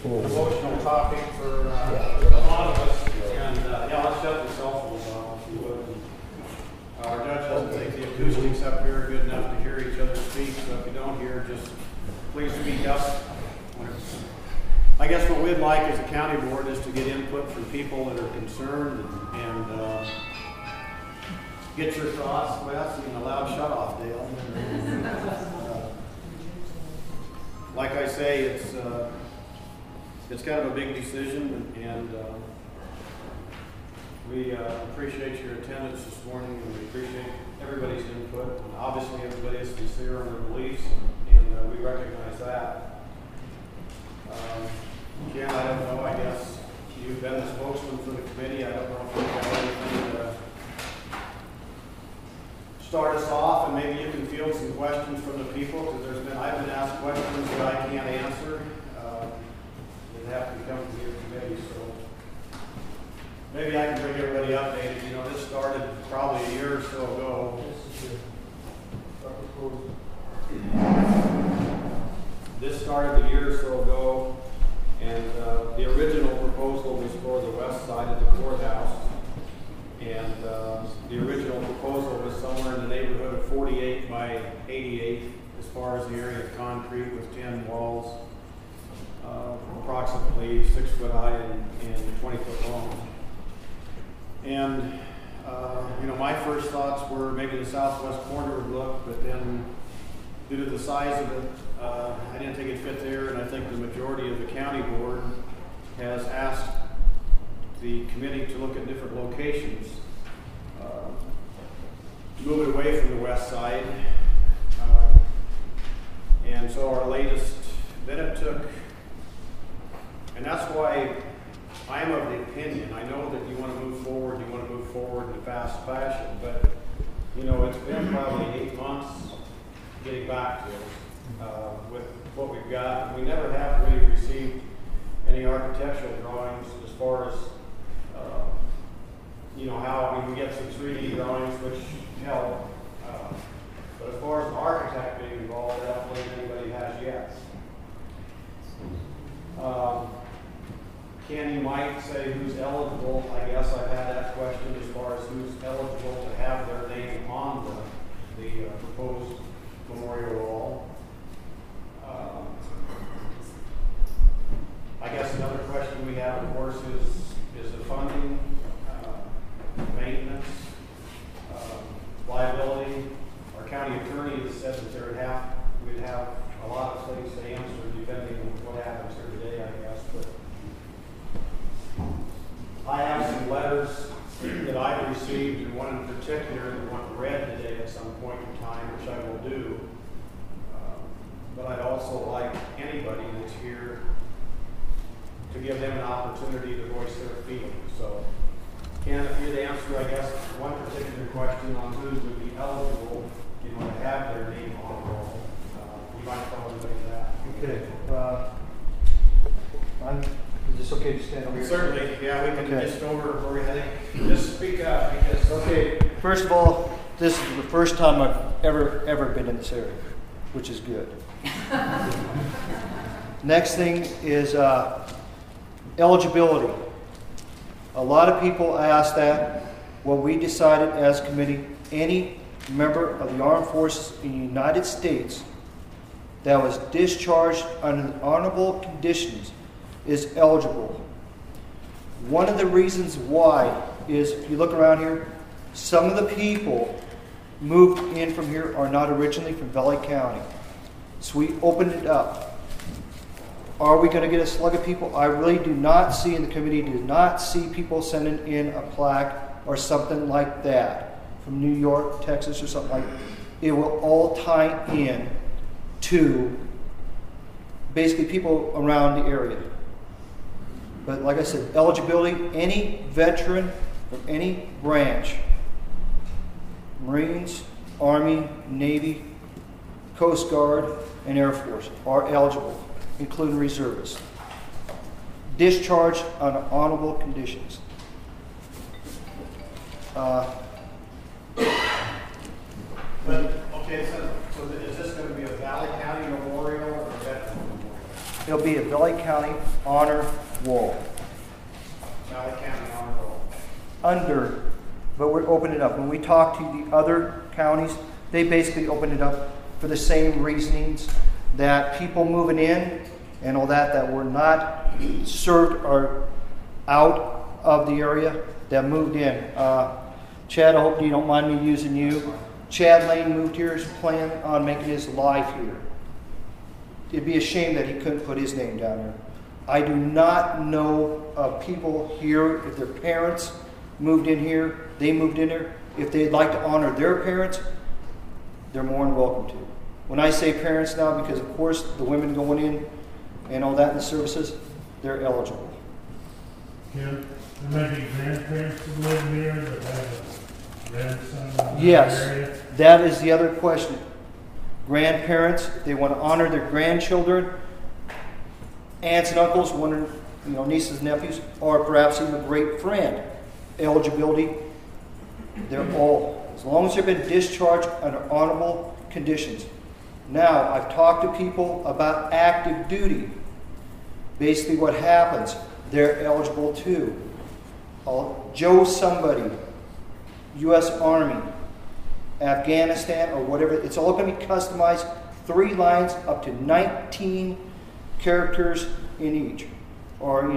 emotional topic for a lot of us. And yeah, let's shut the cell phones off, if you would. Our judge doesn't think the acoustics up here are good enough to hear each other speak, so if you don't hear, just please speak up. I guess what we'd like as a county board is to get input from people that are concerned and get your thoughts. Well, that's even a loud shut-off, Dale. Like I say, it's kind of a big decision, and we appreciate your attendance this morning, and we appreciate everybody's input. And obviously, everybody is sincere on their beliefs, and we recognize that. Ken, I don't know, I guess you've been the spokesman for the committee. I don't know if you have anything to start us off, and maybe you can field some questions from the people, because I've been asked questions that I can't answer. That have to come to your committee, so maybe I can bring everybody updated. You know, this started probably a year or so ago. This started a year or so ago, and the original proposal was for the west side of the courthouse, and the original proposal was somewhere in the neighborhood of 48 by 88 as far as the area of concrete, with 10 walls, approximately 6 foot high and 20 foot long. And you know, my first thoughts were maybe the southwest corner would look, but then due to the size of it, I didn't think it fit there, and I think the majority of the county board has asked the committee to look at different locations, move it away from the west side. And so our latest, then it took, and that's why I'm of the opinion, I know that you want to move forward in a fast fashion, but you know, it's been probably 8 months getting back to it with what we've got. We never have really received any architectural drawings as far as you know, how we can get some 3D drawings, which help. But as far as an architect being involved, I don't believe anybody has yet. Ken, you might say who's eligible. I guess I've had that question as far as who's eligible to have their name on the proposed memorial wall. I guess another question we have, of course, is the funding, maintenance, liability. Our county attorney has said that we'd have a lot of things to answer depending on what happens here today, I guess. But I have some letters that I've received, and one in particular, the one read today at some point in time, which I will do. But I'd also like anybody that's here to give them an opportunity to voice their feelings. So, Ken, if you'd answer, I guess, one particular question on who would be eligible, you know, to have their name on the roll, you might tell everybody that. Okay. Is this okay to stand over here? Certainly, yeah, we can just go over where we think. Just speak up, because. Okay, first of all, this is the first time I've ever been in this area, which is good. Next thing is eligibility. A lot of people ask that. Well, we decided as a committee, any member of the armed forces in the United States that was discharged under honorable conditions is eligible. One of the reasons why is, if you look around here, some of the people moved in from here are not originally from Valley County. So we opened it up. Are we going to get a slug of people? I really do not see, in the committee, do not see people sending in a plaque or something like that from New York, Texas, or something like that. It will all tie in to basically people around the area. But like I said, eligibility, any veteran from any branch, Marines, Army, Navy, Coast Guard, and Air Force are eligible, including reservists. Discharged on honorable conditions. But, okay, so is this going to be a Valley County memorial or a veteran memorial? It'll be a Valley County honor wall. Valley County honor roll. Under, but we're opening it up. When we talk to the other counties, they basically open it up for the same reasonings that people moving in and all that were not served or out of the area that moved in. Chad, I hope you don't mind me using you. Chad Lane moved here, is planning on making his life here. It'd be a shame that he couldn't put his name down there. I do not know of people here, if their parents moved in here, they moved in there. If they'd like to honor their parents, they're more than welcome to. When I say parents now, because of course the women going in and all that in the services, they're eligible. Yeah, there might be grandparents who live here that have a grandson in the Yes, area. that is the other question. Grandparents, if they want to honor their grandchildren, aunts and uncles, nieces and nephews, or perhaps even a great friend. Eligibility, they're all, as long as they've been discharged under honorable conditions. Now, I've talked to people about active duty. Basically what happens, they're eligible too. Joe somebody, U.S. Army, Afghanistan, or whatever, it's all going to be customized, 3 lines up to 19 characters in each. Or,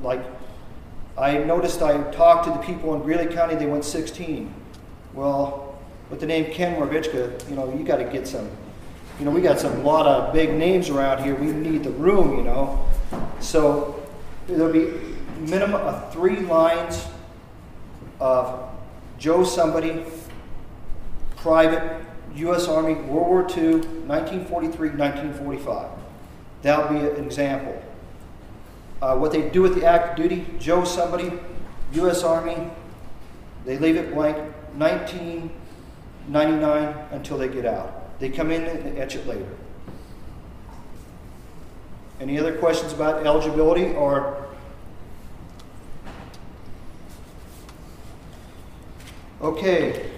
like I noticed I talked to the people in Greeley County, they went 16. Well, with the name Ken Morvichka, you got to get some, we got a lot of big names around here. We need the room, So there'll be minimum of 3 lines of Joe somebody, private, U.S. Army, World War II, 1943, 1945. That'll be an example. What they do with the active duty, Joe somebody, U.S. Army, they leave it blank, 1999 until they get out. They come in and etch it later. Any other questions about eligibility or? Okay.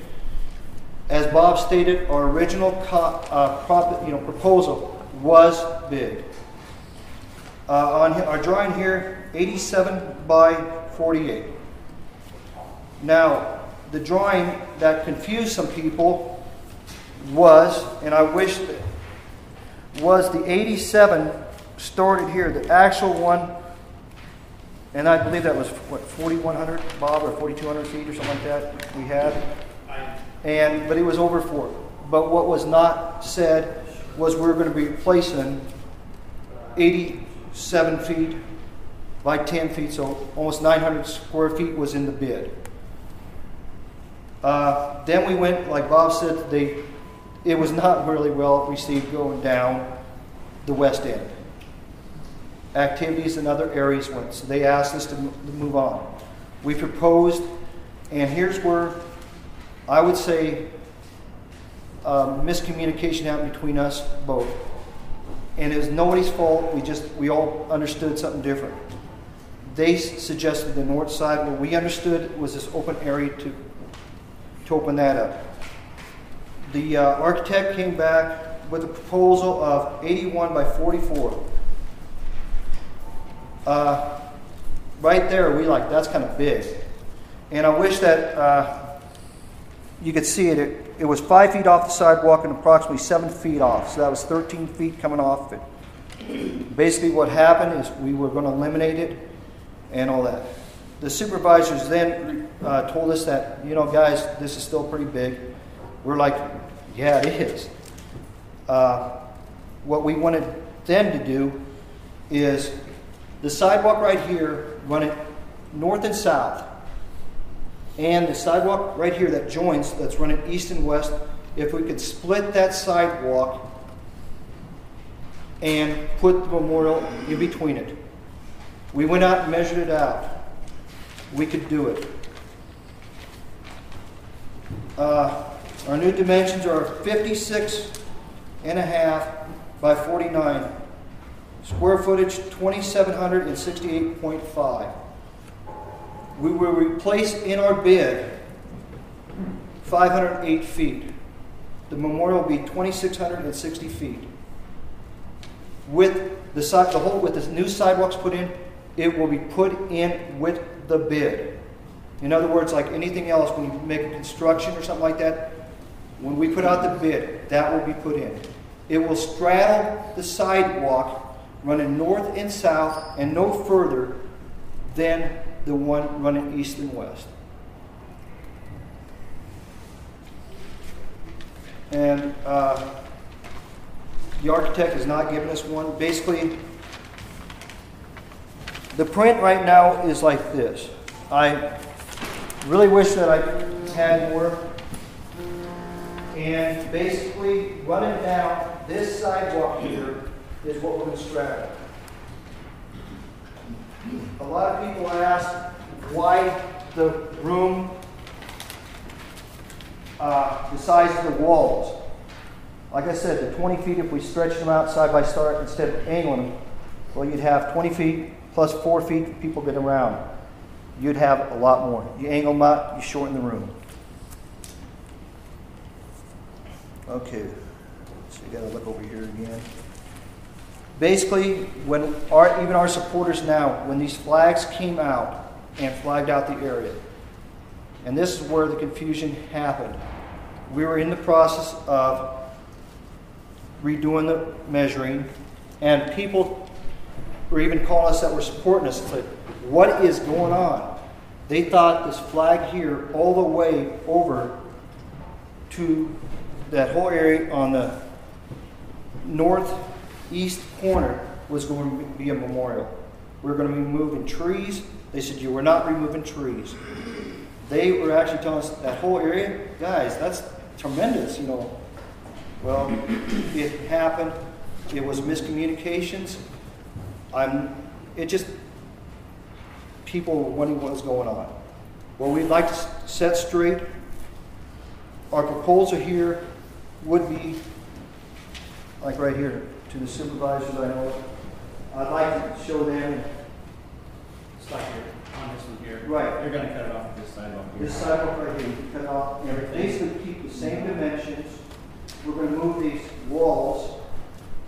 As Bob stated, our original proposal was big. On our drawing here, 87 by 48. Now, the drawing that confused some people was, and I wish that, was the 87 started here, the actual one, and I believe that was, 4,100, Bob, or 4,200 feet or something like that we had. But it was over 4. But what was not said was we were going to be replacing 87 feet by 10 feet, so almost 900 square feet was in the bid. Then we went, like Bob said, it was not really well received going down the west end. Activities in other areas went, so they asked us to move on. We proposed, and here's where I would say miscommunication happened between us both. And it was nobody's fault, we all understood something different. They suggested the north side, what we understood was this open area to open that up. The architect came back with a proposal of 81 by 44. Right there, that's kind of big. And I wish that you could see it. It was 5 feet off the sidewalk and approximately 7 feet off. So that was 13 feet coming off it. Basically what happened is we were going to eliminate it and all that. The supervisors then told us that, guys, this is still pretty big. We're like, yeah, it is. What we wanted them to do is the sidewalk right here, run it north and south. And the sidewalk right here that joins, that's running east and west, if we could split that sidewalk and put the memorial in between it. We went out and measured it out. We could do it. Our new dimensions are 56.5 by 49. Square footage, 2,768.5. We will replace in our bid 508 feet. The memorial will be 2,660 feet. with with the new sidewalks put in, it will be put in with the bid. In other words, like anything else, when you make a construction or something like that, when we put out the bid, that will be put in. It will straddle the sidewalk running north and south and no further than the one running east and west. And the architect has not given us one. Basically, the print right now is like this. I really wish that I had more. And basically, running down this sidewalk here is what we're going to straddle. A lot of people ask why the room, the size of the walls. Like I said, the 20 feet, if we stretch them out side by side instead of angling them, well, you'd have 20 feet plus 4 feet for people getting around. You'd have a lot more. You angle them out, you shorten the room. Okay, so you got to look over here again. Basically, when even our supporters now, when these flags came out and flagged out the area, and this is where the confusion happened. We were in the process of redoing the measuring, and people were even calling us that were supporting us. It's like, what is going on? They thought this flag here all the way over to that whole area on the northeast corner was going to be a memorial. We were going to be moving trees. They said, you were not removing trees. They were actually telling us that whole area, guys, that's tremendous, you know. Well, it happened. It was miscommunications. People were wondering what was going on. Well, we'd like to set straight. Our proposal here would be, like right here, to the supervisors I know. I'd like to show them. Stop here, on this one here. Right. You're going to cut it off this sidewalk here. This sidewalk right here, you cut it off. And basically keep the same dimensions. We're going to move these walls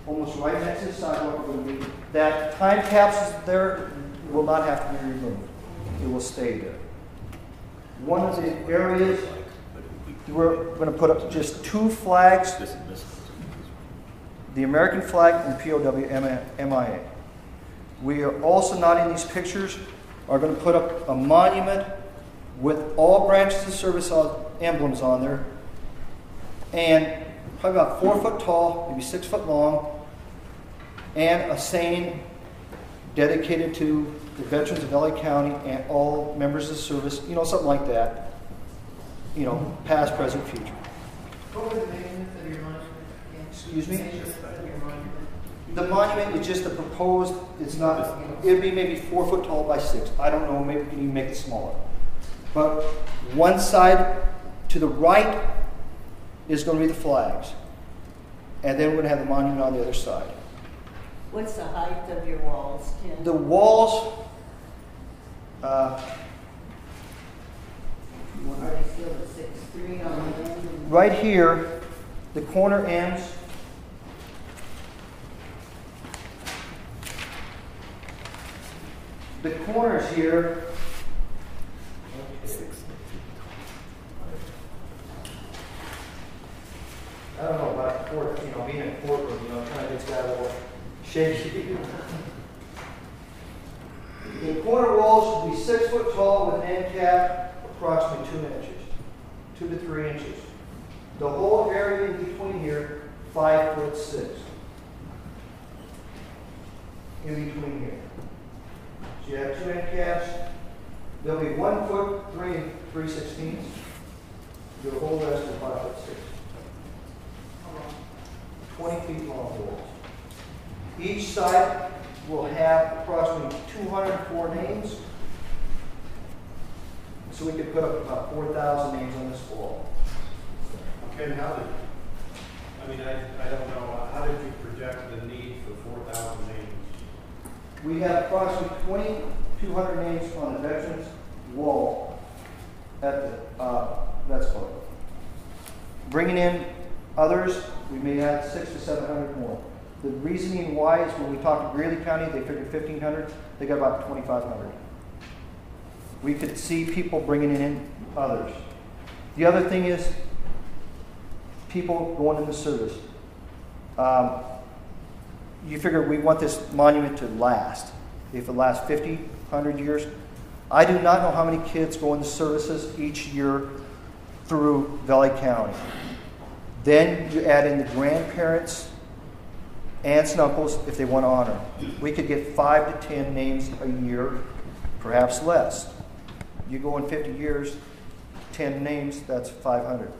almost right next to the sidewalk. We're going to be, that time capsule there will not have to be removed. It will stay there. One of the areas we're going to put up just 2 flags, the American flag and POW MIA. We are also not in these pictures, are going to put up a monument with all branches of service emblems on there, and probably about 4 foot tall, maybe 6 foot long, and a saying dedicated to the veterans of LA County and all members of the service, you know, something like that. You know, past, present, future. What were the measurements of your monument? Excuse me? Measurements of your monument. The monument is just a proposed, it's not, it'd be maybe 4 foot tall by 6. I don't know, maybe we can even make it smaller. But one side to the right is going to be the flags. And then we're going to have the monument on the other side. What's the height of your walls, Tim? The walls, Are they still at 6'3" on the end? right here, the corner ends. The corners here. I don't know about court, you know, being in a courtroom, you know, kind of gets that a little shaky. The corner walls should be 6 foot tall with an end cap approximately 2 inches, 2 to 3 inches. The whole area in between here, 5'6". In between here. So you have 2 end caps. There'll be 1 foot 3 3/16. The whole rest is 5'6". 20 feet long walls. Each side will have approximately 204 names. So we could put up about 4,000 names on this wall. Ken, I don't know, how did you project the need for 4,000 names? We have approximately 2,200 names on the Veterans Wall at the Vets Club. Bringing in others, we may add 600 to 700 more. The reasoning why is when we talked to Greeley County, they figured 1,500, they got about 2,500. We could see people bringing in others. The other thing is people going into service. You figure we want this monument to last. If it lasts 50, 100 years. I do not know how many kids go into services each year through Valley County. Then you add in the grandparents, aunts and uncles if they want to honor. We could get 5 to 10 names a year, perhaps less. You go in 50 years, 10 names, that's 500.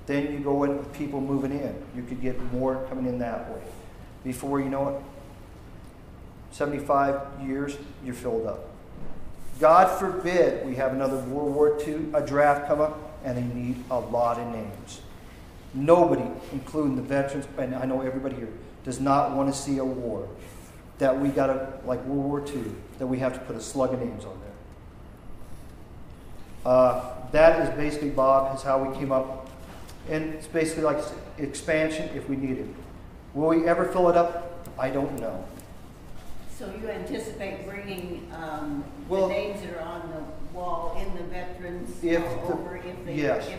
Then you go in with people moving in. You could get more coming in that way. Before you know it, 75 years, you're filled up. God forbid we have another World War II, a draft come up, and they need a lot of names. Nobody, including the veterans, and I know everybody here, does not want to see a war that we got to, like World War II, that we have to put a slug of names on there. That is basically, Bob, is how we came up. And it's basically like expansion if we need it. Will we ever fill it up? I don't know. So you anticipate bringing Well, the names that are on the wall in the veterans over if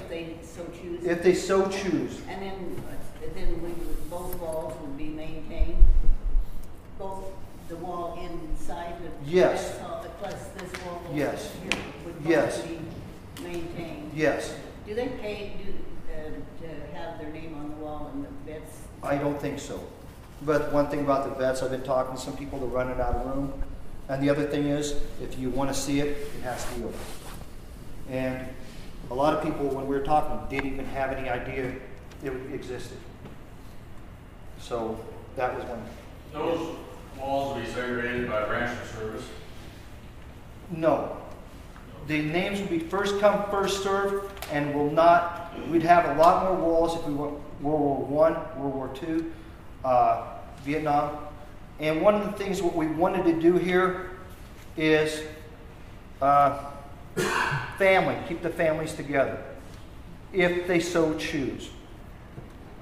they so choose? If they so choose. And then both walls would be maintained? Both the wall inside the Yes. plus this wall Yes. here would Yes. both be maintained? Yes. Do they pay to have their name on the wall in the vets? I don't think so. But one thing about the vets, I've been talking to some people that are running out of room. And the other thing is, if you want to see it, it has to be open. And a lot of people, when we were talking, didn't even have any idea it existed. So that was one. Those walls will be segregated by branch of service. No. The names will be first come, first served, and will not, we'd have a lot more walls if we went World War I, World War II, Vietnam. And one of the things what we wanted to do here is family, keep the families together, if they so choose.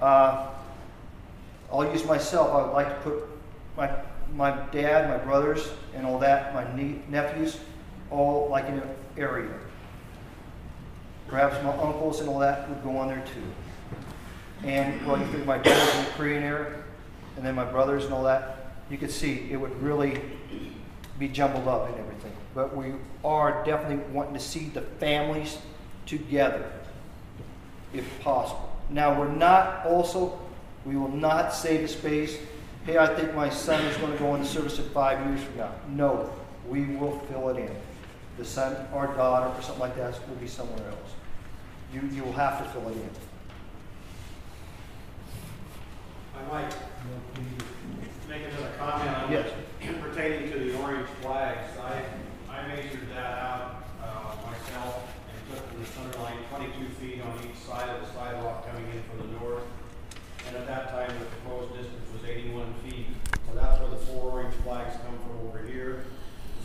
I'll use myself. I would like to put my dad, my brothers, and all that, my nephews, all like in an area. Perhaps my uncles and all that would go on there too. And well, you think my dad in the Korean era, and then my brothers and all that, you could see it would really be jumbled up and everything. But we are definitely wanting to see the families together, if possible. Now we're not also, we will not say the space, hey, I think my son is going to go into service in 5 years from now. No, we will fill it in. The son or daughter or something like that will be somewhere else. You will have to fill it in. I might make another comment on Yes. pertaining to the orange flags. I measured that out myself and took the center line 22 feet on each side of the sidewalk coming in from the north. And at that time, the proposed distance was 81 feet. So that's where the 4 orange flags come from over here.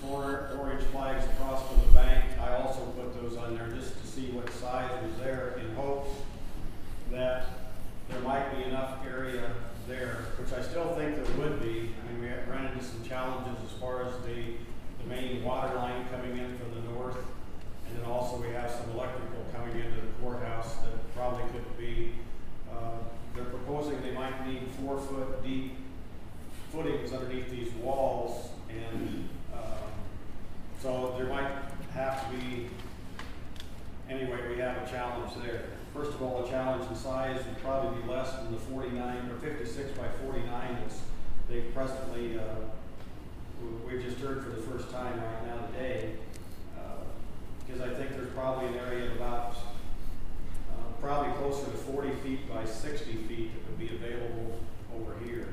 4 orange flags across from the bank. I also put those on there just to see what size was there in hopes that there might be enough area there, which I still think there would be. I mean, we have run into some challenges as far as the main water line coming in from the north. And then also we have some electrical coming into the courthouse that probably could be, they're proposing they might need 4-foot deep footings underneath these walls. And so there might have to be, anyway, we have a challenge there. First of all, the challenge in size would probably be less than the 49 or 56 by 49 that's they presently, we've just heard for the first time right now today. Because I think there's probably an area of about, probably closer to 40 feet by 60 feet that would be available over here.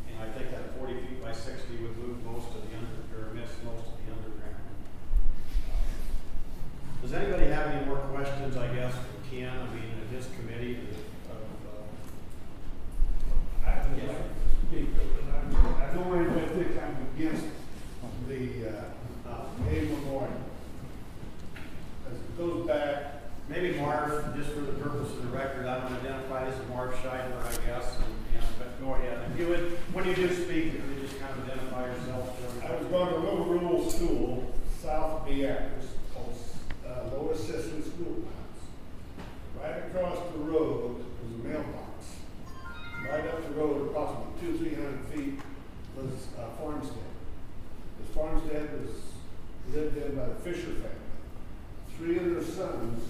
And I think that 40 feet by 60 would move most of the miss most of the underground. Does anybody have any more questions, I guess, for Ken? I mean, in his committee I would like to speak, but I don't really think I'm against the name memorial. As it goes back, maybe Marv, just for the purpose of the record, I'm going to identify this as Marv Scheidler, I guess. But go ahead. If you would, when you do rural school south of Beatrice called Lower Sisson Schoolhouse. Right across the road was a mailbox. Right up the road, approximately 200-300 feet, was a farmstead. This farmstead was lived in by the Fisher family. 3 of their sons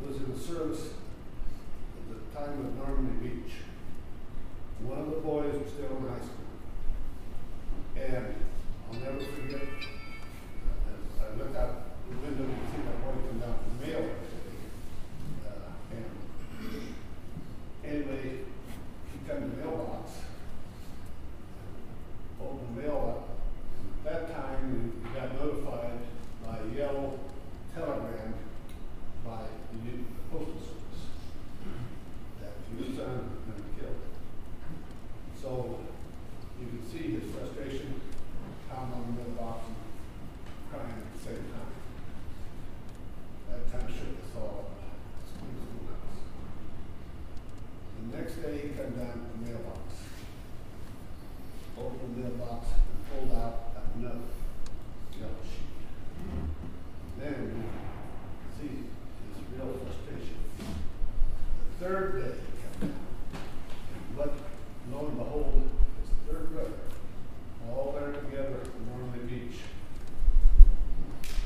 was in service at the time of Normandy Beach. One of the boys was still in high school. And I'll never forget, as I look out the window and see my boy come down from the mail and anyway, he come to the mailbox, opened the mail up. At that time, we got notified by a yellow telegram by the Postal Service that his son had been killed. So you can see his frustration, pounding on the mailbox and crying at the same time. That kind of shook us all up. The next day, he came down to the mailbox, opened the mailbox, and pulled out another yellow sheet. Then we see his real frustration. The third day, he came down, and lo and behold, his third brother, all there together at Normandy Beach,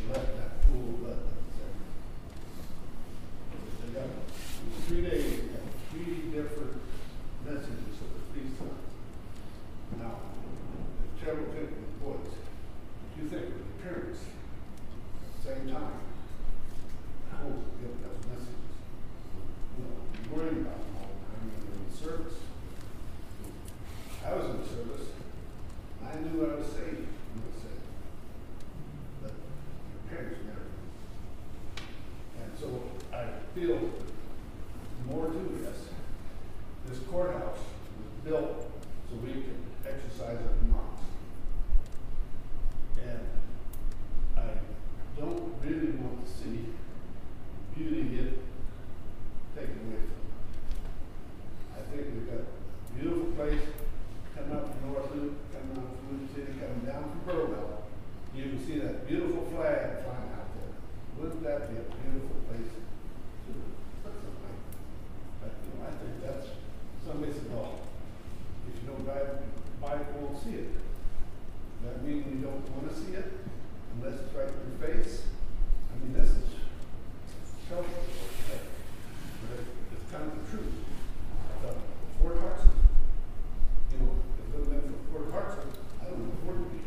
left that pool of blood that was there. They got, in 3 days, they got 3 different messages of the 3 sons. Now, the terrible thing with the boys, you think of the parents at the same time, how would you get those messages? You know, you're worried about them all the time when they're in service. I was in service. I knew I was saved when I was saved. But your parents never knew. And so I feel more to this. This courthouse was built so we could exercise our democracy. And I don't really want to see beauty get taken away from it. I think we've got a beautiful place coming up from North Loop, coming up from Loop City, coming down from Burwell. You can see that beautiful flag flying out there. Wouldn't that be a beautiful place to put something? But, you know, I think that's, somebody said, oh, if you don't drive by, you won't see it. Does that mean you don't want to see it unless it's right in your face? I mean, this is trouble, right? But it's kind of the truth. Fort Hartson, you know, if it would have been for Fort Hartson, I don't know where to be.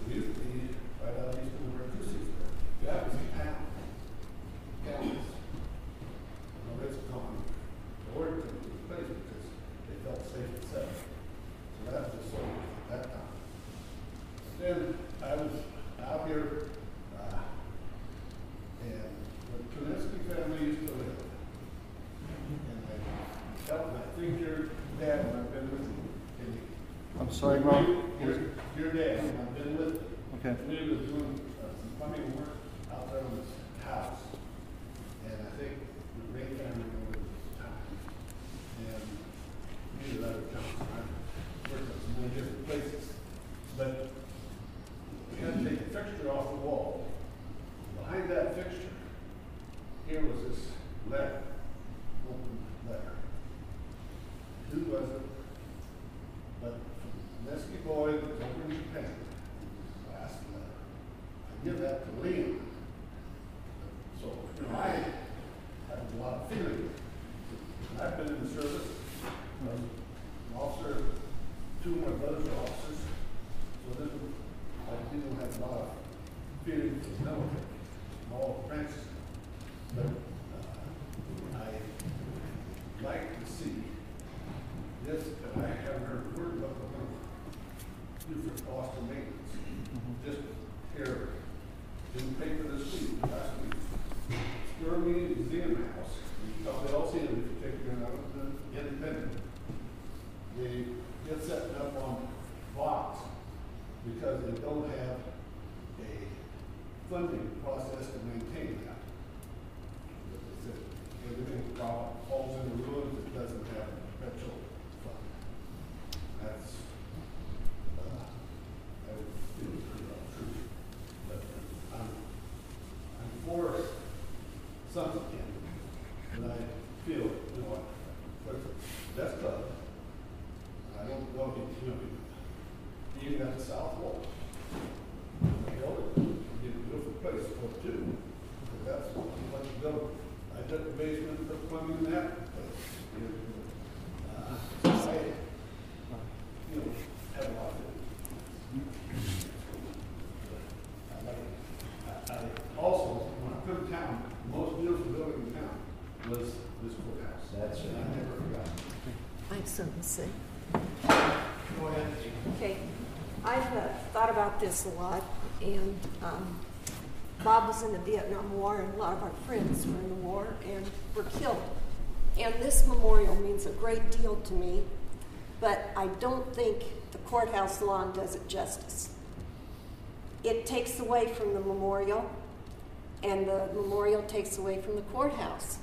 We used to be right out east of where Cruces were. That was a town. Counties. Now it's gone. The Lord took the place because they felt safe and settled. So that was the soul at that time. Then I was out here, and the Kalinsky family used to live. And I think your dad, when I've been with you. I'm sorry, Ron. Your dad, when I've been with you. Okay. We was doing some plumbing work out there in this house. And I think the Ray family were with this time. And me and other council, I worked at some many different places. But we had to take a fixture off the wall. Behind that fixture, here was this letter, open letter. Who was it? But Lesky boy that was over in Japan. Last letter. I give that to Liam. So, you know, I have a lot of feeling. I've been in the service. An officer, 2 of my brothers were officers. So this was, I didn't have a lot of feeling for the military. All branches. But I like to see this, and I haven't heard a word about what we're going to do for Boston maintenance. Just here in the paper this week, last week. Skirmy Museum House. You probably all seen it if you take your independent. They get set up on blocks because they don't have a funding process to maintain that. Everything falls into ruins, it doesn't have a perpetual fund. That's, I would feel pretty took the basement and put plumbing in that, but, you know, have a lot of it. I like it. I also, when I come to town, the most beautiful building in town was this courthouse. That's And I never forgot. I have something to say. Go ahead. Okay, I've thought about this a lot, and Bob was in the Vietnam War, and a lot of our friends were in the war and were killed. And this memorial means a great deal to me, but I don't think the courthouse lawn does it justice. It takes away from the memorial, and the memorial takes away from the courthouse.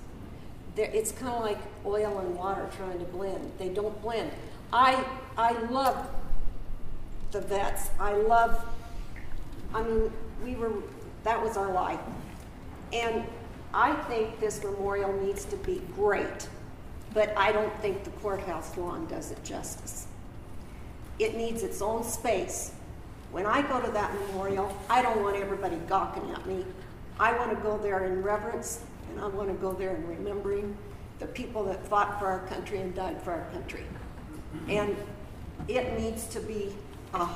It's kind of like oil and water trying to blend. They don't blend. I love the vets. That was our life. And I think this memorial needs to be great, but I don't think the courthouse lawn does it justice. It needs its own space. When I go to that memorial, I don't want everybody gawking at me. I want to go there in reverence, and I want to go there in remembering the people that fought for our country and died for our country. And it needs to be a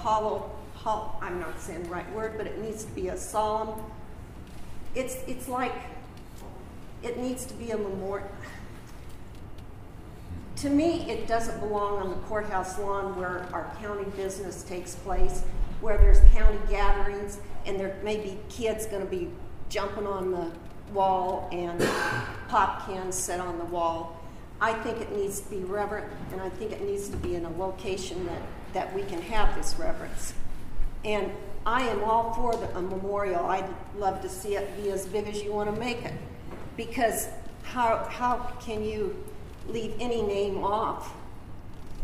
I'm not saying the right word, but it needs to be a solemn, it's like, it needs to be a memorial. To me, it doesn't belong on the courthouse lawn where our county business takes place, where there's county gatherings, and there may be kids gonna be jumping on the wall and pop cans set on the wall. I think it needs to be reverent, and I think it needs to be in a location that we can have this reverence. And I am all for a memorial. I'd love to see it be as big as you want to make it, because how can you leave any name off?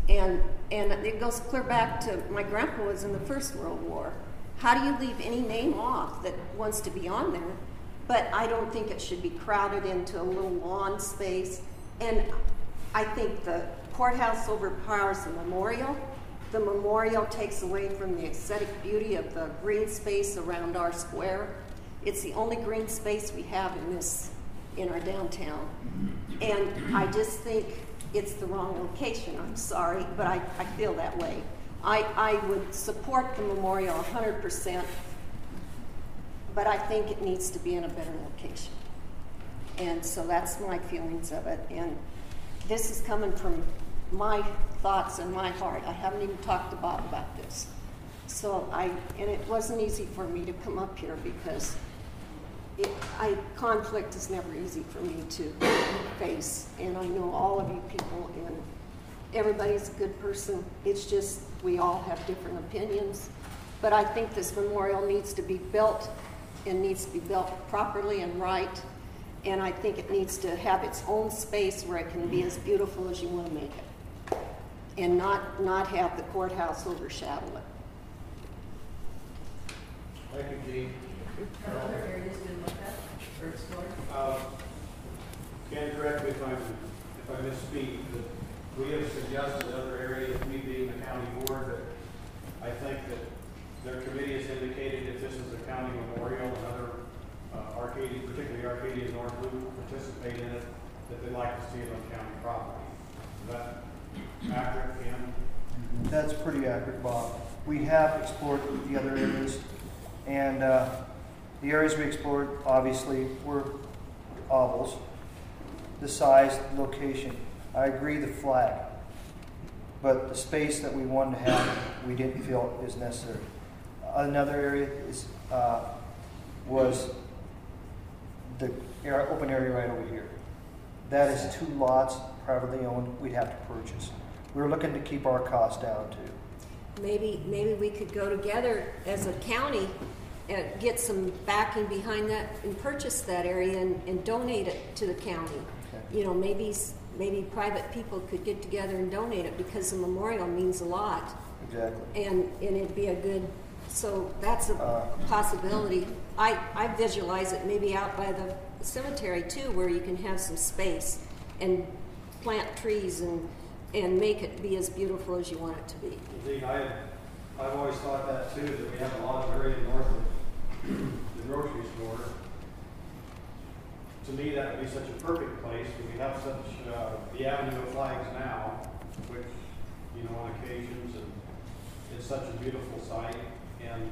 And it goes clear back to my grandpa was in the First World War. How do you leave any name off that wants to be on there? But I don't think it should be crowded into a little lawn space. And I think the courthouse overpowers the memorial. The memorial takes away from the aesthetic beauty of the green space around our square. It's the only green space we have in our downtown. And I just think it's the wrong location. I'm sorry, but I feel that way. I would support the memorial 100%, but I think it needs to be in a better location. And so that's my feelings of it. And this is coming from my thoughts and my heart. I haven't even talked to Bob about this. So and it wasn't easy for me to come up here because conflict is never easy for me to face. And I know all of you people, and everybody's a good person. It's just we all have different opinions. But I think this memorial needs to be built and needs to be built properly and right. And I think it needs to have its own space where it can be as beautiful as you want to make it, and not have the courthouse overshadow it. Thank you, Gene. Are other areas been looked at or explored? Can correct me if I misspeak, but we have suggested other areas, me being the county board, that I think that their committee has indicated if this is a county memorial and other Arcadia, particularly Arcadia North Loop, participate in it, that they'd like to see it on county property. Is that accurate, Ken? That's pretty accurate, Bob. We have explored the other areas, and the areas we explored obviously were ovals. The size, the location. I agree the flag, but the space that we wanted to have, we didn't feel is necessary. Another area was the open area right over here. That is 2 lots, privately owned. We'd have to purchase. We're looking to keep our costs down too. Maybe we could go together as a county and get some backing behind that and purchase that area and donate it to the county. Okay. You know, maybe private people could get together and donate it, because the memorial means a lot. Exactly. And it'd be a good, so that's a possibility. I visualize it maybe out by the cemetery too, where you can have some space and plant trees and make it be as beautiful as you want it to be. Indeed, I've always thought that too, that we have a lot of area north of the grocery store to me, that would be such a perfect place. We have such, the Avenue of Flags now, which, you know, on occasions, and it's such a beautiful site. And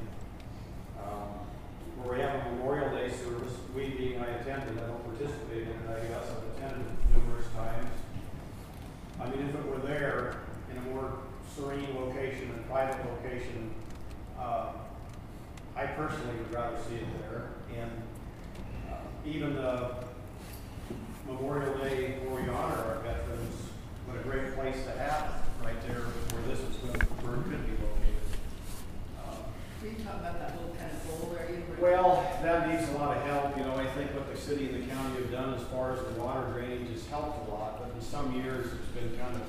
where we have a Memorial Day service, we being, I attended, I don't participate in it, I guess, I've attended numerous times. I mean, if it were there in a more serene location and private location, I personally would rather see it there. And even the Memorial Day where we honor our veterans, what a great place to have it, right there where this is going, where it could be located. Are you talking about that little kind of bowl area? Well, that needs a lot of help. You know, I think what the city and the county have done as far as the water drainage has helped a lot, but in some years it's been kind of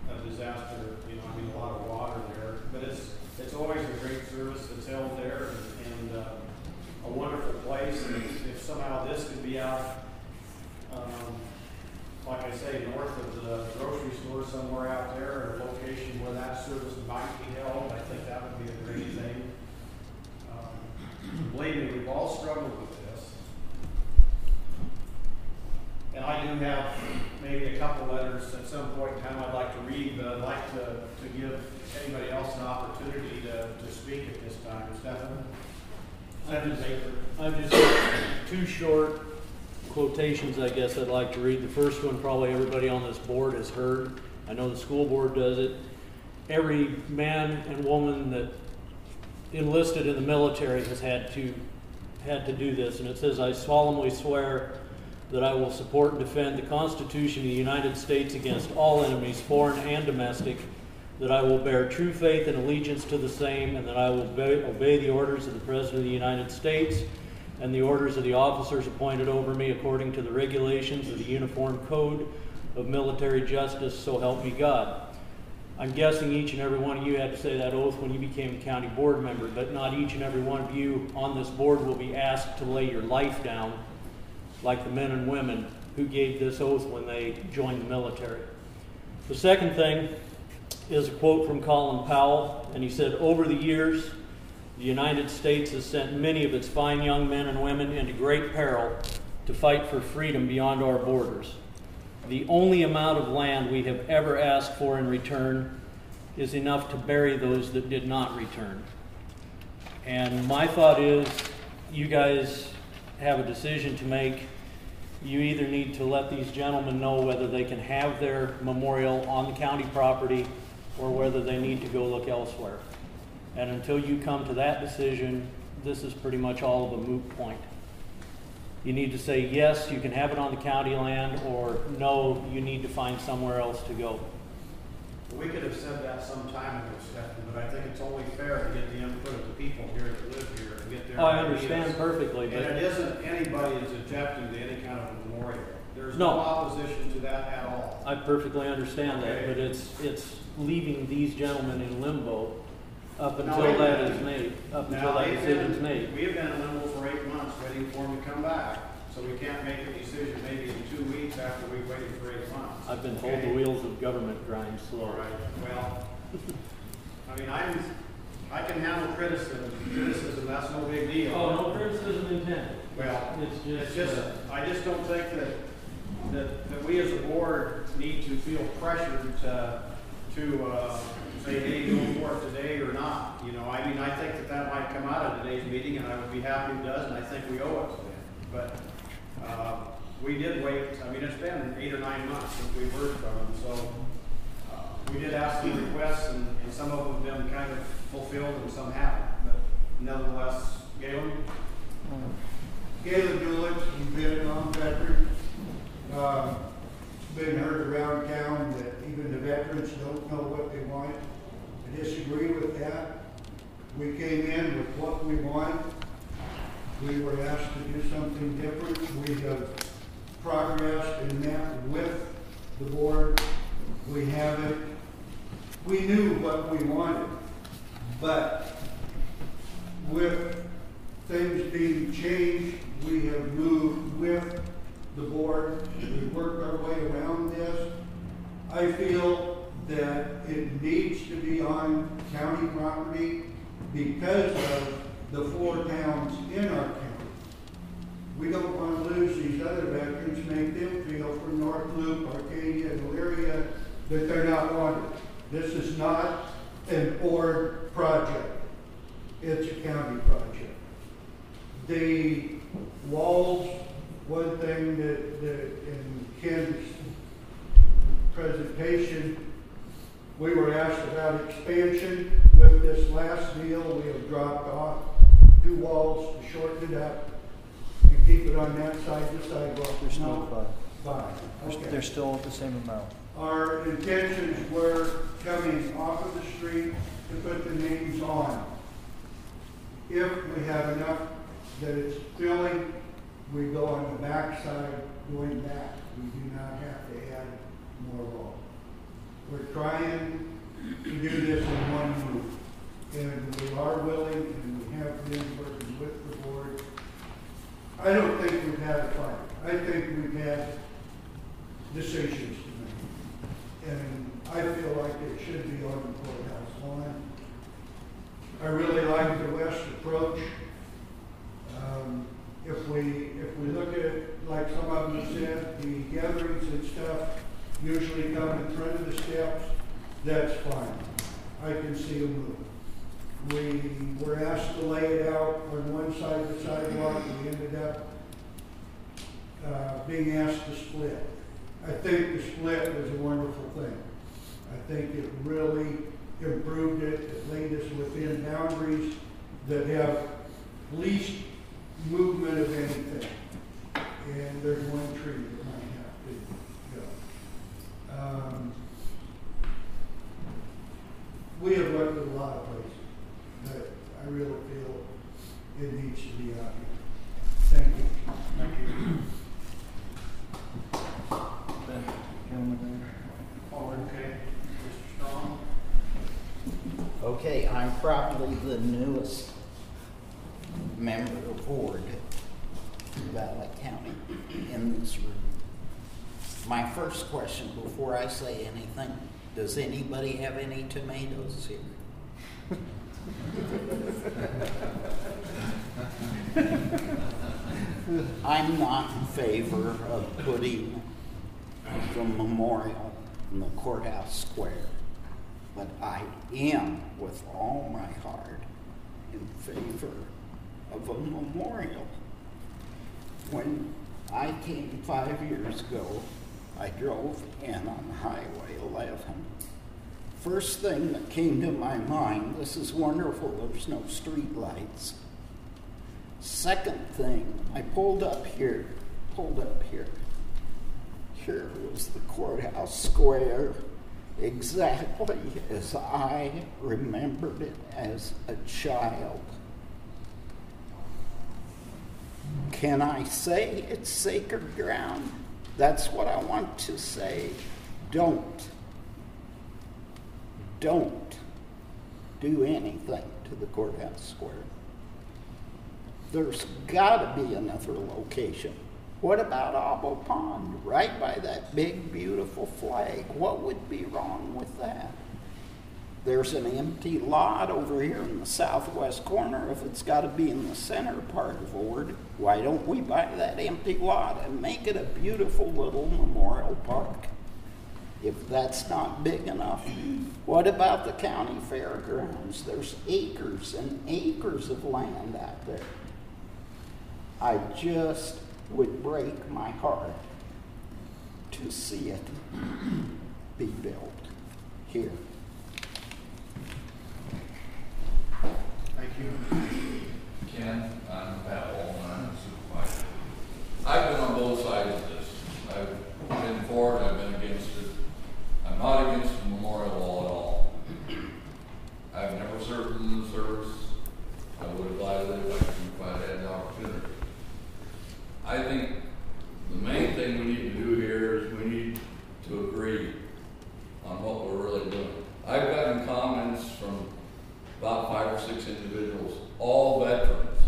a disaster. You know, I mean, a lot of water there, but it's always a great service that's held there, and a wonderful place. And if somehow this could be out, like I say, north of the grocery store somewhere out there, or a location where that service might be held, I think that would be a great thing. Believe me, we've all struggled with this. And I do have maybe a couple letters at some point in time I'd like to read, but I'd like to give anybody else an opportunity to speak at this time. Stephen Baker. I've just got two short quotations, I guess, I'd like to read. The first one probably everybody on this board has heard. I know the school board does it. Every man and woman that enlisted in the military has had to do this, and it says, "I solemnly swear that I will support and defend the Constitution of the United States against all enemies, foreign and domestic, that I will bear true faith and allegiance to the same, and that I will obey the orders of the President of the United States and the orders of the officers appointed over me according to the regulations of the Uniform Code of Military Justice, so help me God." I'm guessing each and every one of you had to say that oath when you became a county board member, but not each and every one of you on this board will be asked to lay your life down like the men and women who gave this oath when they joined the military. The second thing is a quote from Colin Powell, and he said, "Over the years, the United States has sent many of its fine young men and women into great peril to fight for freedom beyond our borders. The only amount of land we have ever asked for in return is enough to bury those that did not return." And my thought is, you guys have a decision to make. You either need to let these gentlemen know whether they can have their memorial on the county property or whether they need to go look elsewhere. And until you come to that decision, this is pretty much all of a moot point. You need to say, yes, you can have it on the county land, or no, you need to find somewhere else to go. We could have said that some time ago, Stephen, but I think it's only fair to get the input of the people here that live here and get their I ideas. understand perfectly, And but it isn't anybody that's objecting to any kind of a memorial. There's No. no opposition to that at all. I perfectly understand that, Okay. but it's leaving these gentlemen in limbo up Now, until wait a that minute. is made, up until Now, that they've decision's been- made. We have been in limbo for 8 months waiting for them to come back, so we can't make a decision maybe in 2 weeks after we've waited for 8 months. I've been told Okay? the wheels of government grind All slow. right, well, I mean, I can handle criticism, that's no big deal. Oh, no criticism intended. Well, It's it's just, I just don't think that we as a board need to feel pressured to say, hey, go for it today or not. You know, I mean, I think that might come out of today's meeting, and I would be happy if it does, and I think we owe it to them. But we did wait. I mean, it's been 8 or 9 months since we've heard from them, so we did ask some requests, and some of them have been kind of fulfilled and some haven't. But nevertheless, Galen? Galen Dulich, Vietnam veteran. Been heard around town that even the veterans don't know what they want. I disagree with that. We came in with what we want. We were asked to do something different. We have progressed and met with the board. We haven't. We knew what we wanted, but with things being changed, we have moved with the board. We've worked our way around this. I feel that it needs to be on county property because of the 4 towns in our county. We don't want to lose these other veterans, make them feel from North Loop, Arcadia, and Elyria that they're not wanted. This is not an board project. It's a county project. The walls, one thing that in Ken's presentation, we were asked about expansion. With this last deal, we have dropped off 2 walls to shorten it up and keep it on that side of the sidewalk. There's still 5. 5. Okay. They're still the same amount. Our intentions were coming off of the street to put the names on. If we have enough that it's filling, we go on the back side going back. We do not have to add more wall. We're trying to do this in one move. And we are willing, and we have been working with the board. I don't think we've had a fight. I think we've had decisions to make. And I feel like it should be on the courthouse lawn. I really like the west approach. If we look at it, like some of them said, the gatherings and stuff usually come in front of the steps, that's fine. I can see them move. We were asked to lay it out on one side of the sidewalk, and we ended up being asked to split. I think the split was a wonderful thing. I think it really improved it. It laid us within boundaries that have least movement of anything. And there's one tree that might have to go. We have looked at a lot of places, but I really feel it needs to be out here. Thank you. Thank you. Okay. Mr. Strong? Okay, I'm probably the newest member of board in Valley County in this room. My first question before I say anything, does anybody have any tomatoes here? I'm not in favor of putting the memorial in the courthouse square, but I am with all my heart in favor of a memorial. When I came 5 years ago, I drove in on Highway 11. First thing that came to my mind, this is wonderful, there's no street lights. Second thing, I pulled up here. Here was the courthouse square, exactly as I remembered it as a child. Can I say it's sacred ground? That's what I want to say. Don't do anything to the courthouse square. There's got to be another location. What about Abo Pond, right by that big, beautiful flag? What would be wrong with that? There's an empty lot over here in the southwest corner. If it's got to be in the center part of Ord, why don't we buy that empty lot and make it a beautiful little memorial park? If that's not big enough, what about the county fairgrounds? There's acres and acres of land out there. I just would break my heart to see it be built here. Thank you. Ken, I'm Pat Wallman, I'm the supervisor. I've been on both sides of this. I've been for it, I've been against it. I'm not against the memorial wall at all. I've never served in the service. I would have gladly if I had the opportunity. I think the main thing we need to do here is we need to agree on what we're really doing. I've gotten comments from about 5 or 6 individuals, all veterans,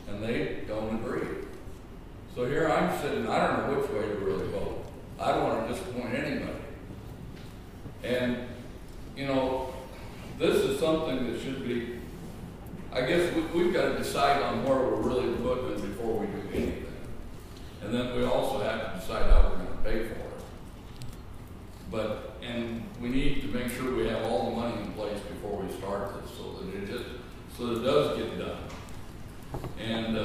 and they don't agree. So here I'm sitting, I don't know which way to really vote. I don't want to disappoint anybody. And, you know, this is something that should be, I guess we've got to decide on where we're really putting it before we do anything. And then we also have to decide how we're gonna pay for it. But, and we need to make sure we have all the money in place before we start this, so that it does get done. And,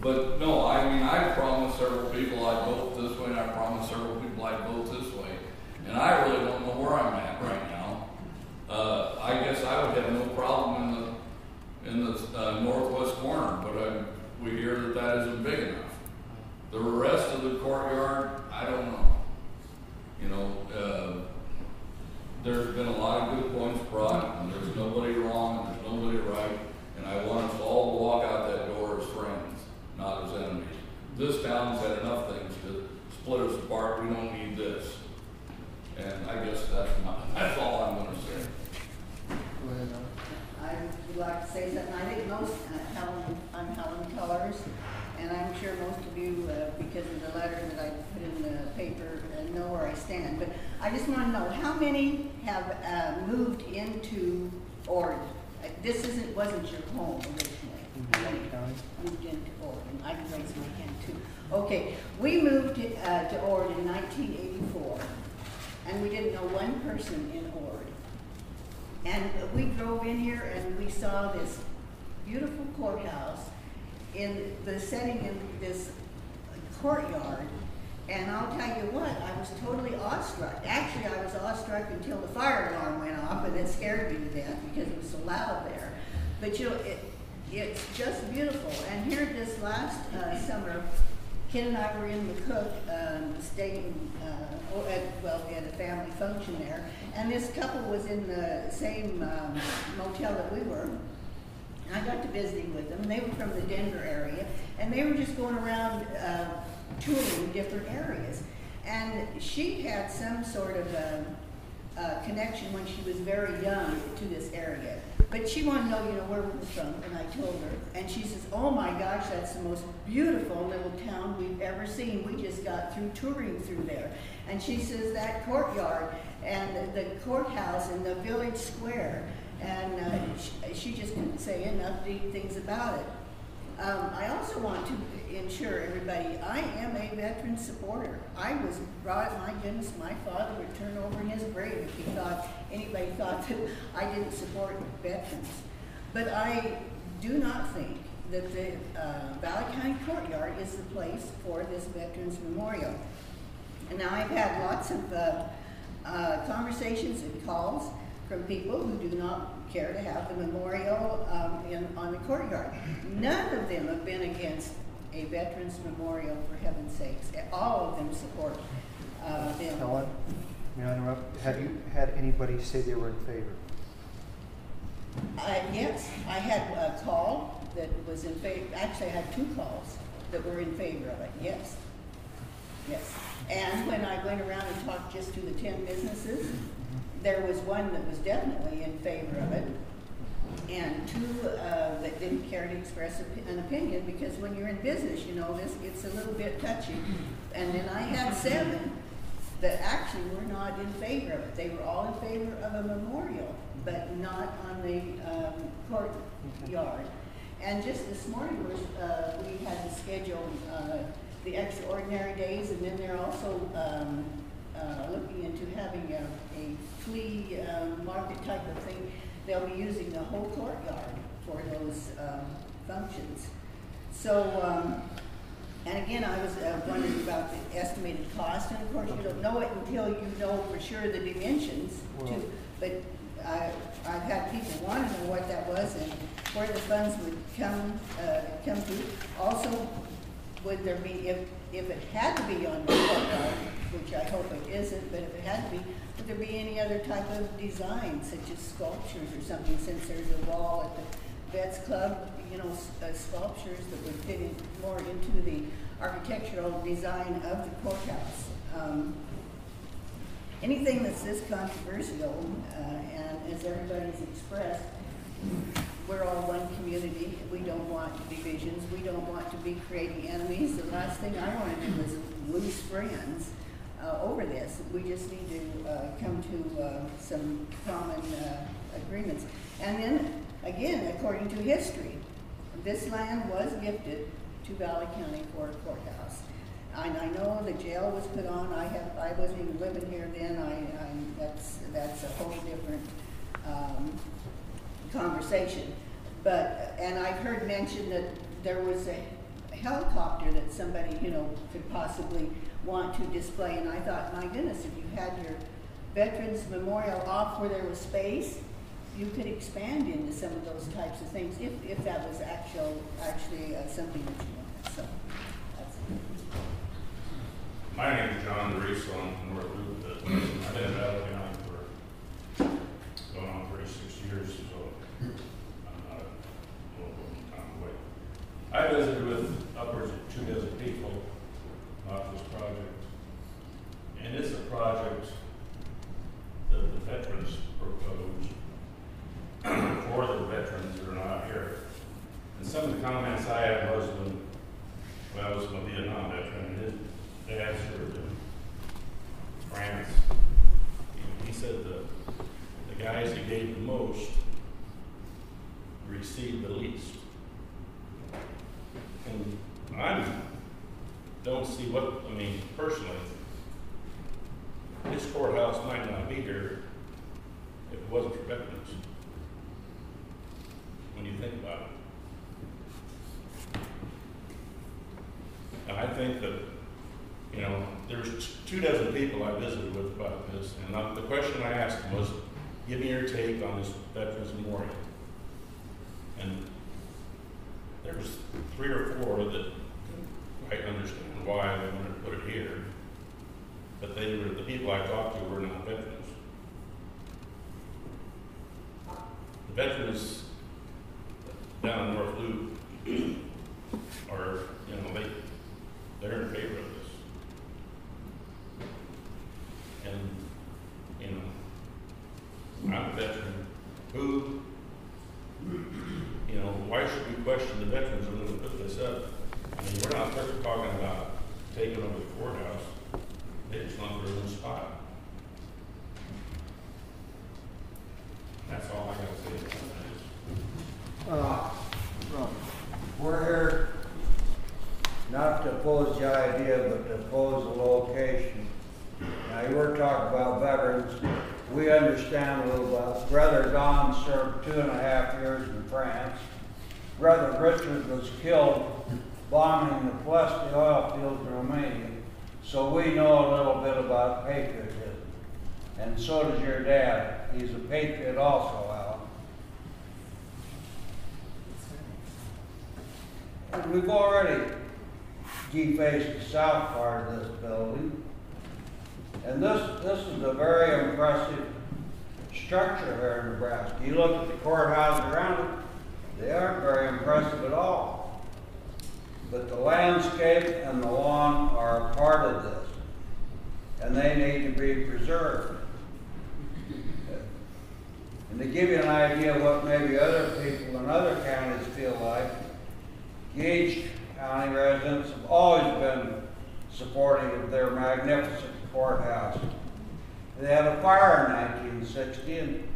but no, I mean, I promised several people I'd vote this way, and I promised several people I'd vote this way. And I really don't know where I'm at right now. I guess I would have no problem in the northwest corner, but we hear that isn't big enough. The rest of the courtyard, I don't know. You know, there's been a lot of good points brought, and there's nobody wrong, and there's nobody right, and I want us all to walk out that door as friends, not as enemies. This town's had enough things to split us apart. We don't need this. And I guess that's all I'm going to say. Go ahead, I would like to say something. I think most, I'm Helen Colors, and I'm sure most of you, because of the letter that I put in the paper, know where I stand. But I just want to know, how many have moved into Oregon? This wasn't your home originally. How many moved into Oregon? I can raise my hand too. Okay, we moved to Oregon in 1984, and we didn't know one person in Oregon. And we drove in here and we saw this beautiful courthouse in the setting in this courtyard. And I'll tell you what, I was totally awestruck. Actually, I was awestruck until the fire alarm went off, and it scared me to death because it was so loud there. But you know, it's just beautiful. And here this last summer, Ken and I were in McCook, staying at a family function there, and this couple was in the same motel that we were. And I got to visiting with them. They were from the Denver area, and they were just going around touring different areas. And she had some sort of connection when she was very young to this area. But she wanted to know, where we were from, and I told her. And she says, oh my gosh, that's the most beautiful little town we've ever seen. We just got through touring through there. And she says that courtyard and the courthouse and the village square, and she just couldn't say enough deep things about it. I also want to ensure everybody, I am a veteran supporter. I was brought, my goodness, my father would turn over in his grave if anybody thought that I didn't support veterans. But I do not think that the Valley County Courtyard is the place for this Veterans Memorial. And now I've had lots of conversations and calls from people who do not care to have the memorial on the courtyard. None of them have been against a Veterans Memorial, for heaven's sakes. All of them support them. Helen, may I interrupt? Have you had anybody say they were in favor? Yes, I had a call that was in favor. Actually, I had 2 calls that were in favor of it. Yes. Yes. And when I went around and talked just to the 10 businesses, there was one that was definitely in favor of it, and 2 that didn't care to express an opinion, because when you're in business, it's a little bit touchy. And then I had 7 that actually were not in favor of it. They were all in favor of a memorial, but not on the courtyard. And just this morning, we had to schedule the extraordinary days, and then they're also looking into having a flea market type of thing. They'll be using the whole courtyard for those functions. So, and again, I was wondering about the estimated cost, and of course you don't know it until you know for sure the dimensions too. But I've had people want to know what that was and where the funds would come to. Also, would there be, if it had to be on the courtyard, which I hope it isn't, but if it had to be, would there be any other type of design, such as sculptures or something, since there's a wall at the Vets Club, sculptures that would fit in more into the architectural design of the courthouse. Anything that's this controversial, and as everybody's expressed, we're all one community. We don't want divisions. We don't want to be creating enemies. The last thing I want to do is lose friends over this. We just need to come to some common agreements. And then, again, according to history, this land was gifted to Valley County for a courthouse. I know the jail was put on, I wasn't even living here then, that's a whole different, conversation. But, and I've heard mention that there was a helicopter that somebody, you know, could possibly want to display, and I thought, my goodness, if you had your Veterans Memorial off where there was space, you could expand into some of those types of things, if that was actually something that you wanted, so, that's it. My name is John Reese on North Loop. I've been in Battle County for going on 36 years, so I'm not a local town away. I visited with upwards of 2 dozen people about this project, and it's a project that the veterans proposed for the veterans that are not here. And some of the comments I had was when I was a Vietnam veteran, and his dad served in France. He said the guys that gave the most received the least. And I don't see what, I mean, personally, this courthouse might not be here if it wasn't for veterans. When you think about it. And I think that, you know, there was 2 dozen people I visited with about this, and the question I asked them was, give me your take on this Veterans Memorial. And there was 3 or 4 that I understand why they wanted to put it here, but they were, the people I talked to were not veterans. The veterans down in North Loop are, you know, they're in favor of this. And, you know, I'm a veteran. Who, you know, why should we question the veterans when we put this up? I mean, we're not talking about taking over the courthouse. They just want their own spot. That's all I got to say about that. We're here not to oppose the idea, but to oppose the location. Now, you were talking about veterans. We understand a little bit. Brother Don served 2.5 years in France. Brother Richard was killed bombing the Ploesti oil fields in Romania. So we know a little bit about patriotism. And so does your dad. He's a patriot also, Al. And we've already defaced the south part of this building. And this is a very impressive structure here in Nebraska. You look at the courthouse around it, they aren't very impressive at all. But the landscape and the lawn are a part of this, and they need to be preserved. And to give you an idea of what maybe other people in other counties feel like, Gage County residents have always been supportive of their magnificent courthouse. They had a fire in 1960, and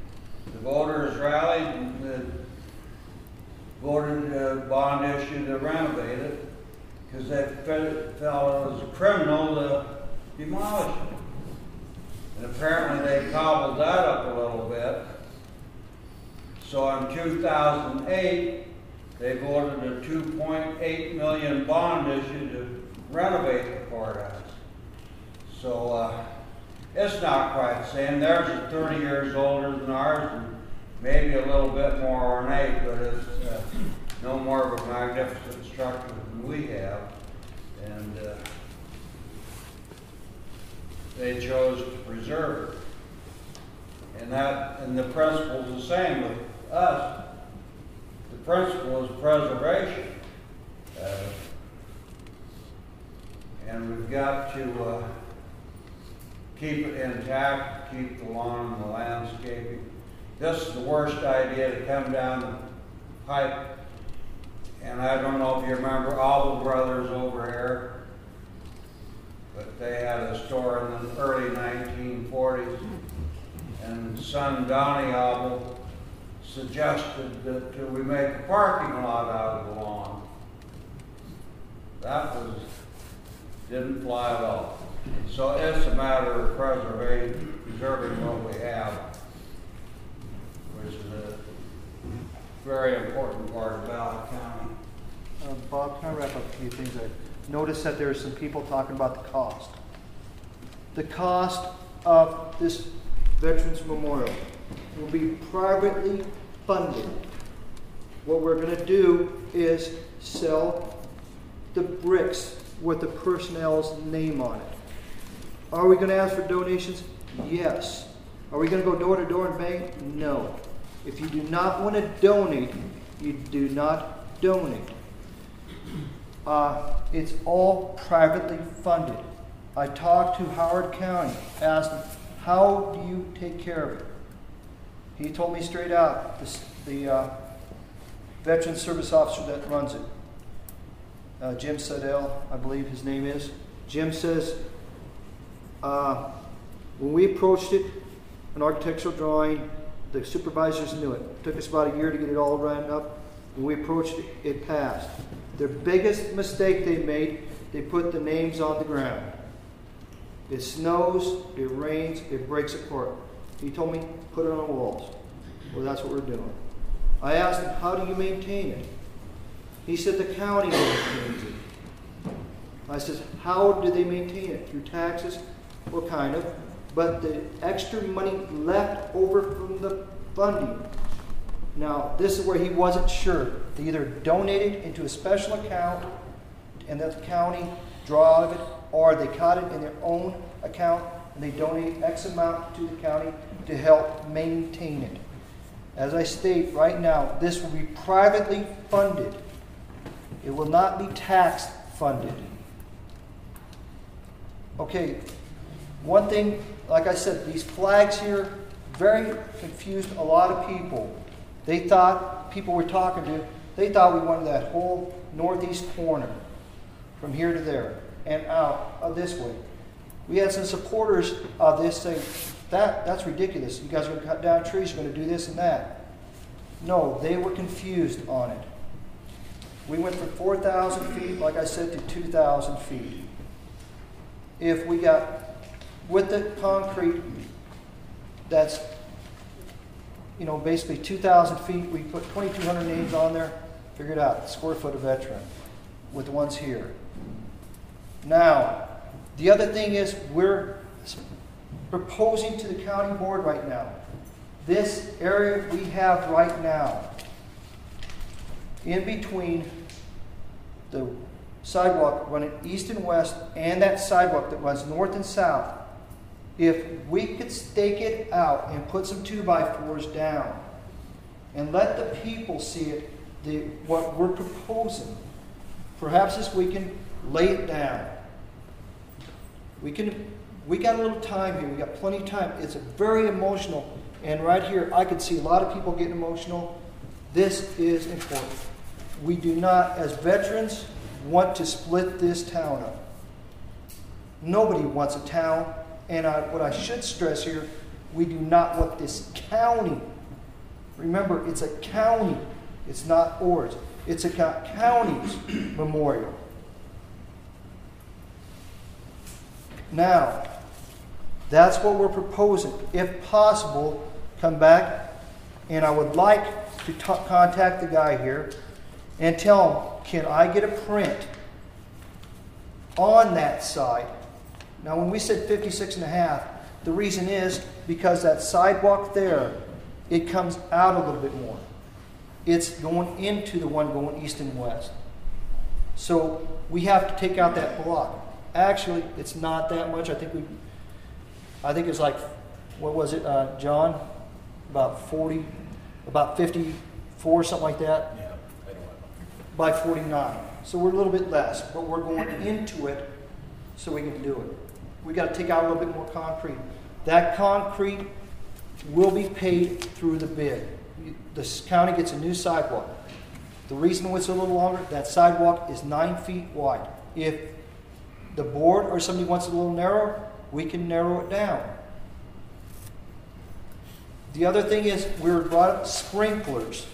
the voters rallied and voted a bond issue to renovate it because they felt it was a criminal to demolish it. And apparently they cobbled that up a little bit. So in 2008, they voted a $2.8 million bond issue to renovate the courthouse. So it's not quite the same. Theirs is 30 years older than ours, and maybe a little bit more ornate, but it's no more of a magnificent structure than we have. And they chose to preserve it. And the principle is the same with us. The principle is preservation. And we've got to keep it intact, keep the lawn and the landscaping. This is the worst idea to come down the pipe. And I don't know if you remember Alba Brothers over here, but they had a store in the early 1940s. And son Donnie Alba suggested that we make a parking lot out of the lawn. That was didn't fly at all. So it's a matter of preserving what we have, which is a very important part about the county. Bob, can I wrap up a few things? I noticed that there are some people talking about the cost. The cost of this Veterans Memorial will be privately funded. What we're going to do is sell the bricks with the personnel's name on it. Are we going to ask for donations? Yes. Are we going to go door to door and beg? No. If you do not want to donate, you do not donate. It's all privately funded. I talked to Howard County, asked him, how do you take care of it? He told me straight out, the veteran service officer that runs it, Jim Sedell, I believe his name is. Jim says, when we approached it, an architectural drawing, the supervisors knew it. It took us about a year to get it all run up. When we approached it, it passed. Their biggest mistake they made, they put the names on the ground. It snows, it rains, it breaks apart. He told me, put it on the walls. Well, that's what we're doing. I asked him, how do you maintain it? He said, the county maintains it. I said, how do they maintain it? Through taxes? Well, kind of. But the extra money left over from the funding. Now, this is where he wasn't sure. They either donated into a special account and the county draw out of it, or they caught it in their own account and they donate X amount to the county to help maintain it. As I state right now, this will be privately funded. It will not be tax funded. Okay, one thing, like I said, these flags here very confused a lot of people. They thought, people we're talking to, they thought we wanted that whole northeast corner from here to there and out this way. We had some supporters of this saying, that's ridiculous. You guys are going to cut down trees, you're going to do this and that. No, they were confused on it. We went from 4,000 feet, like I said, to 2,000 feet. If we got, with the concrete, that's, you know, basically 2,000 feet, we put 2,200 names on there, figure it out, square foot of veteran, with the ones here. Now, the other thing is we're proposing to the county board right now, this area we have right now, in between the sidewalk running east and west and that sidewalk that runs north and south, if we could stake it out and put some 2x4s down and let the people see it, what we're proposing, perhaps this weekend, lay it down. We got a little time here. We got plenty of time. It's a very emotional, and right here I could see a lot of people getting emotional. This is important. We do not, as veterans, want to split this town up. Nobody wants a town, and what I should stress here, we do not want this county. Remember, it's a county. It's not ours. It's a county's memorial. Now, that's what we're proposing. If possible, come back, and I would like to contact the guy here and tell him, can I get a print on that side? Now, when we said 56.5, the reason is because that sidewalk there, it comes out a little bit more. It's going into the one going east and west. So we have to take out that block. Actually, it's not that much. I think it's like, what was it, John? About 40, about 54, something like that. Yeah, I don't know. By 49. So we're a little bit less, but we're going into it so we can do it. We got to take out a little bit more concrete. That concrete will be paid through the bid. The county gets a new sidewalk. The reason it's a little longer, that sidewalk is 9 feet wide. If the board or somebody wants it a little narrower, we can narrow it down. The other thing is, we were brought up sprinklers.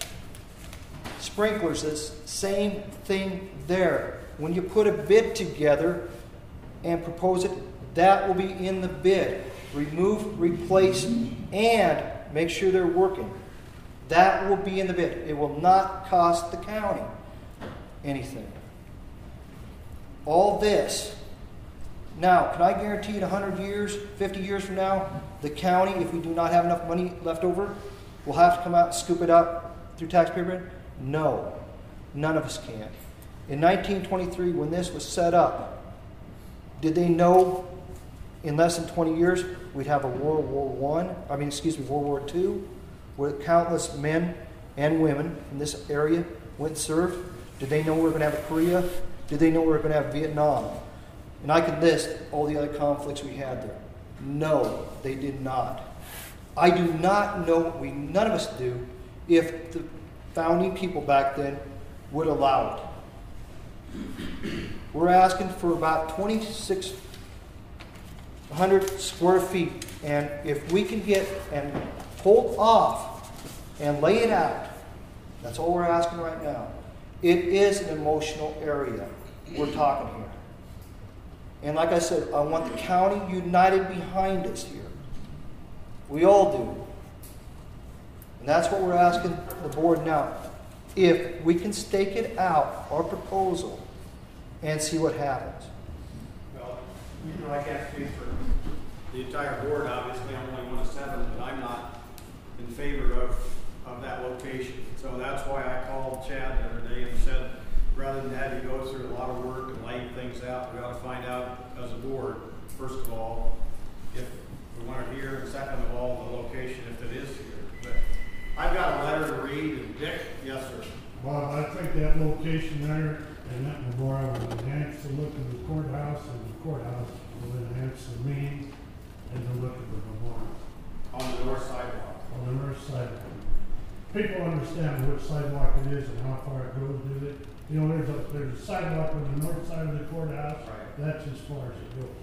Sprinklers, this same thing there. When you put a bid together, and propose it, that will be in the bid. Remove, replace, and make sure they're working. That will be in the bid. It will not cost the county anything. All this. Now, can I guarantee in 100 years, 50 years from now, the county, if we do not have enough money left over, will have to come out and scoop it up through taxpayer money? No. None of us can. In 1923, when this was set up, did they know in less than 20 years we'd have a World War II, where countless men and women in this area went and served? Did they know we were going to have a Korea? Did they know we were going to have Vietnam? And I could list all the other conflicts we had there. No, they did not. I do not know, none of us do, if the founding people back then would allow it. We're asking for about 2,600 square feet, and if we can get and hold off and lay it out, that's all we're asking right now. It is an emotional area we're talking here. And like I said, I want the county united behind us here. We all do. And that's what we're asking the board now. If we can stake it out, our proposal, and see what happens. Well, I can't speak for the entire board, obviously, I'm only one of 7, but I'm not in favor of that location. So that's why I called Chad the other day and said, rather than have you go through a lot of work and laying things out, we ought to find out as a board, first of all, if we want it here, and second of all, the location, if it is here. But I've got a letter to read, and Dick, yes, sir. Bob, I think that location there and that memorial will enhance the look of the courthouse, and the courthouse will enhance the meeting and the look of the memorial. On the north sidewalk. On the north side. People understand which sidewalk it is and how far it goes with it. You know, there's a sidewalk on the north side of the courthouse. Right. That's as far as it goes.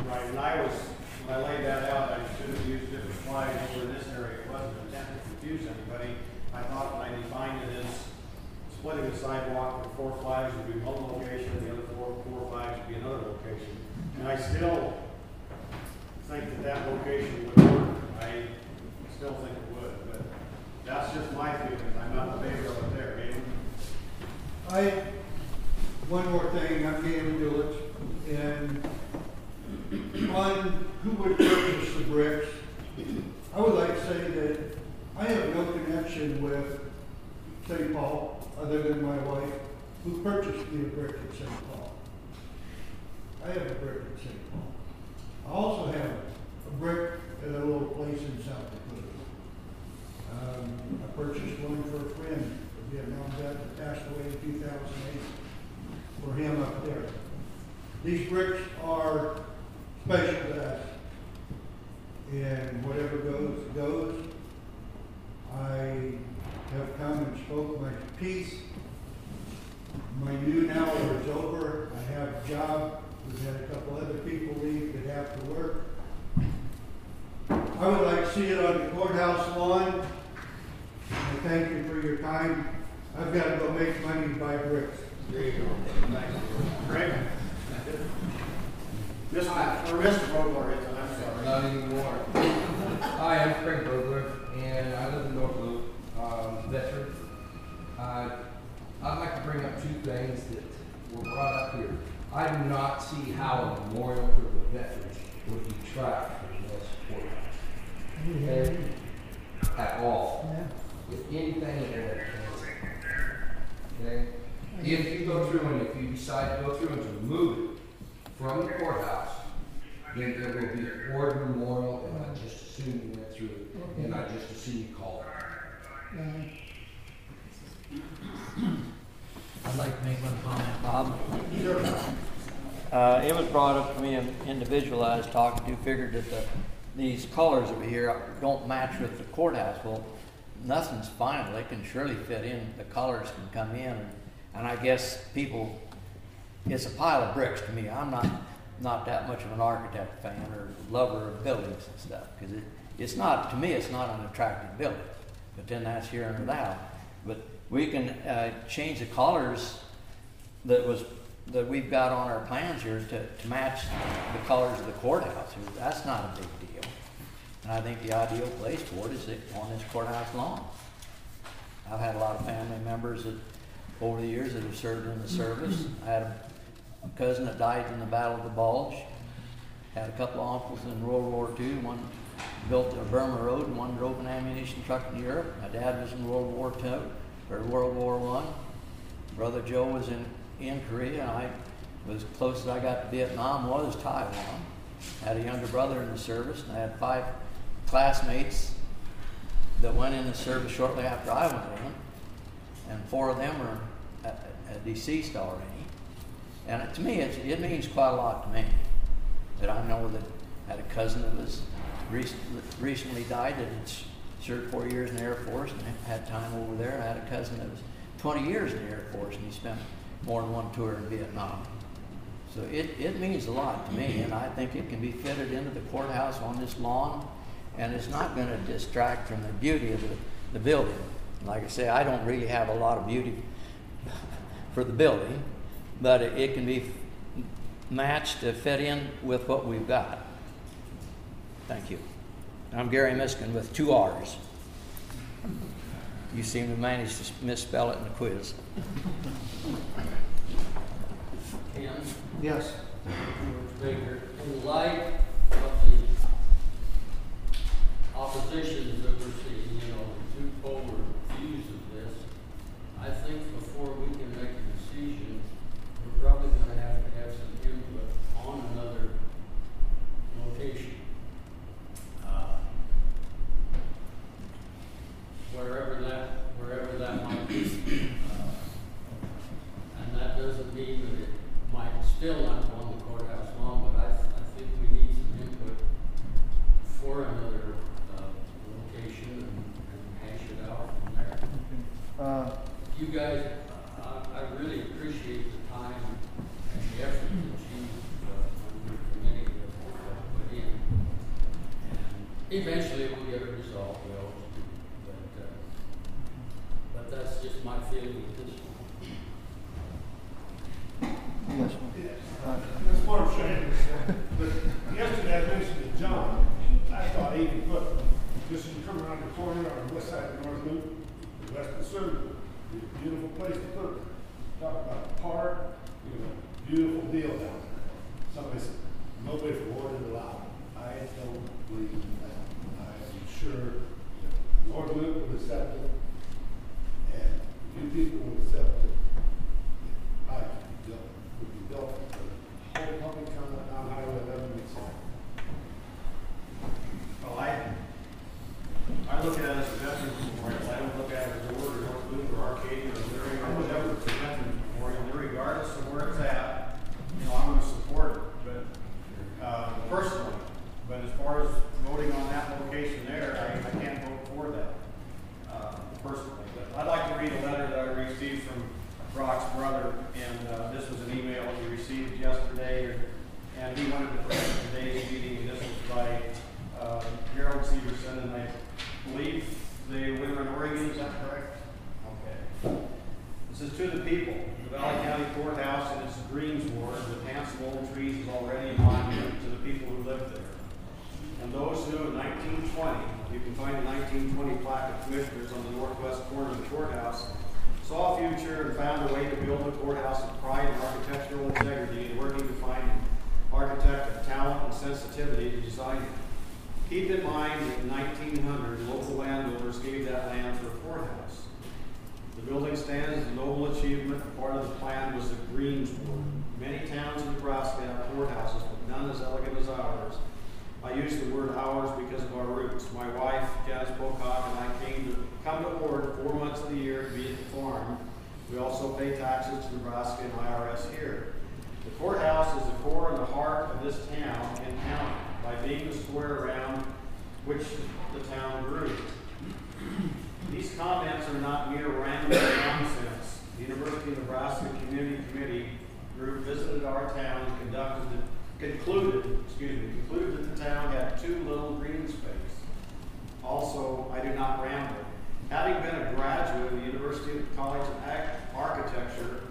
Right, and when I laid that out, I should have used different flags over in this area. It wasn't intended to confuse anybody. I thought when I defined it as splitting the sidewalk with 4 flags would be one location, the other four flags would be another location. And I still think that location would work. I still think it would, but that's just my feeling. I'm not in favor of it there, Aiden. One more thing, I'm getting to it, and on who would purchase the bricks, I would like to say that I have no connection with St. Paul, other than my wife, who purchased me a brick at St. Paul. I have a brick at St. Paul. I also have a brick at a little place in South Dakota. I purchased one for a friend, a Vietnam vet that passed away in 2008, for him up there. These bricks are special to us, and whatever goes. I have come and spoke my piece. My new hour is over. I have a job. We've had a couple other people leave that have to work. I would like to see it on the courthouse lawn. I thank you for your time. I've got to go make money and buy bricks. There you go. Thanks. Greg? Mr. Vogler, I'm sorry. Not anymore. Hi, I'm Craig Vogler, and I live in North Loop, veteran. I'd like to bring up 2 things that were brought up here. I do not see how a memorial for the veterans would detract from this courthouse. Okay? At all. If anything at all. Okay? If you go through and if you decide to go through and to remove it from the courthouse, then there will be an order memorial, and I just assume you went through it, and I just assume you called it. I'd like to make one comment, Bob. Sure. It was brought up to me, an individual I was talking to figured that these colors over here don't match with the courthouse. Well, nothing's final. They can surely fit in. The colors can come in, and I guess people, it's a pile of bricks to me. I'm not that much of an architect fan or lover of buildings and stuff, because it's not, to me, it's not an attractive building. But then that's here and now. But we can change the colors that was that we've got on our plans here to match the colors of the courthouse. That's not a big deal. And I think the ideal place for it is on this courthouse lawn. I've had a lot of family members that, over the years, that have served in the service. I had a cousin that died in the Battle of the Bulge. Had a couple of uncles in World War II. One built a Burma Road and one drove an ammunition truck in Europe. My dad was in World War II, or World War I. Brother Joe was in Korea. I was close as I got to Vietnam was Taiwan. Had a younger brother in the service, and I had 5 classmates that went in the service shortly after I went in, and 4 of them are deceased already. And to me, it means quite a lot to me that I know that I had a cousin that was recently died that had served 4 years in the Air Force and had time over there. I had a cousin that was 20 years in the Air Force and he spent more than 1 tour in Vietnam. So it means a lot to me, and I think it can be fitted into the courthouse on this lawn, and it's not going to distract from the beauty of the building. Like I say, I don't really have a lot of beauty for the building, but it can be matched to fit in with what we've got. Thank you. I'm Gary Miskin with 2 R's. You seem to manage to misspell it in the quiz. Ken? Yes. Baker, in light of the oppositions that we're seeing, the 2 polar views of this, I think before we can make a decision, we're probably going to have some input on another location. Wherever that might be. And that doesn't mean that it might still not go on the courthouse lawn, but I think we need some input for another location and hash it out from there. You guys, I really appreciate the time and the effort that you on your committee have put in. And eventually we'll get it resolved, we always do. But that's just my feeling at this point. Yes. That's part of Shane. But yesterday I mentioned to John, I thought 80 foot, just as you come around the corner on the west side of North Loop, the west of Surrey, beautiful place to put it. Talk about the park, beautiful deal down there. Somebody said, nobody from Ward is allowed. I don't believe in that. I am sure North Loop would accept it, and you people would accept it. I would be built for the whole public coming down Highway 11 makes sense. Well, I look at it as a veterans memorial. I don't look at it as a Ward or North Loop or Arcadia or Missouri or whatever. It's a veterans memorial. And regardless of where it's at, I'm going to support it. But personally, but as far as voting on that location there, I can't vote for that personally. But I'd like to read a letter that I received from Brock's brother, and this was an email he received yesterday, and he wanted to present today's meeting. This was by Gerald Severson, and I believe they live in Oregon. Is that correct? Okay. This is to the people. The Valley County Courthouse and its Greens Ward with handsome old trees is already a monument to the people who live there. And those who in 1920, you can find the 1920 plaque of commissioners on the northwest corner of the courthouse, saw a future and found a way to build a courthouse of pride and architectural integrity, and working to find an architect of talent and sensitivity to design it. Keep in mind that in 1900, local landowners gave that land for a courthouse. The building stands as a noble achievement. Part of the plan was the Greens Ward. Many towns in Nebraska have courthouses, but none as elegant as ours. I use the word ours because of our roots. My wife, Janice Pocock, and I come to Ord 4 months of the year to be at the farm. We also pay taxes to Nebraska and IRS here. The courthouse is the core and the heart of this town and county, by being the square around which the town grew. These comments are not mere random nonsense. The University of Nebraska Community Committee group visited our town and concluded that the town had too little green space. Also, I do not ramble. Having been a graduate of the University of College of Architecture,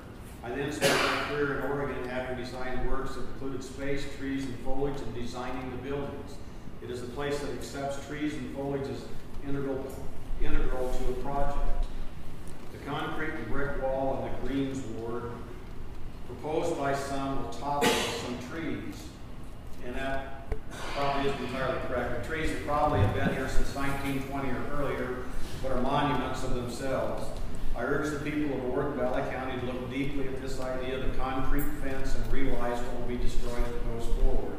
I then spent my career career in Oregon having designed works that included space, trees, and foliage in designing the buildings. It is a place that accepts trees and foliage as integral to a project. The concrete and brick wall in the Greens Ward, proposed by some, will top some trees. And that probably isn't entirely correct. The trees have probably been here since 1920 or earlier, but are monuments of themselves. I urge the people of Oregon Valley County to look deeply at this idea of the concrete fence and realize what will be destroyed if it goes forward.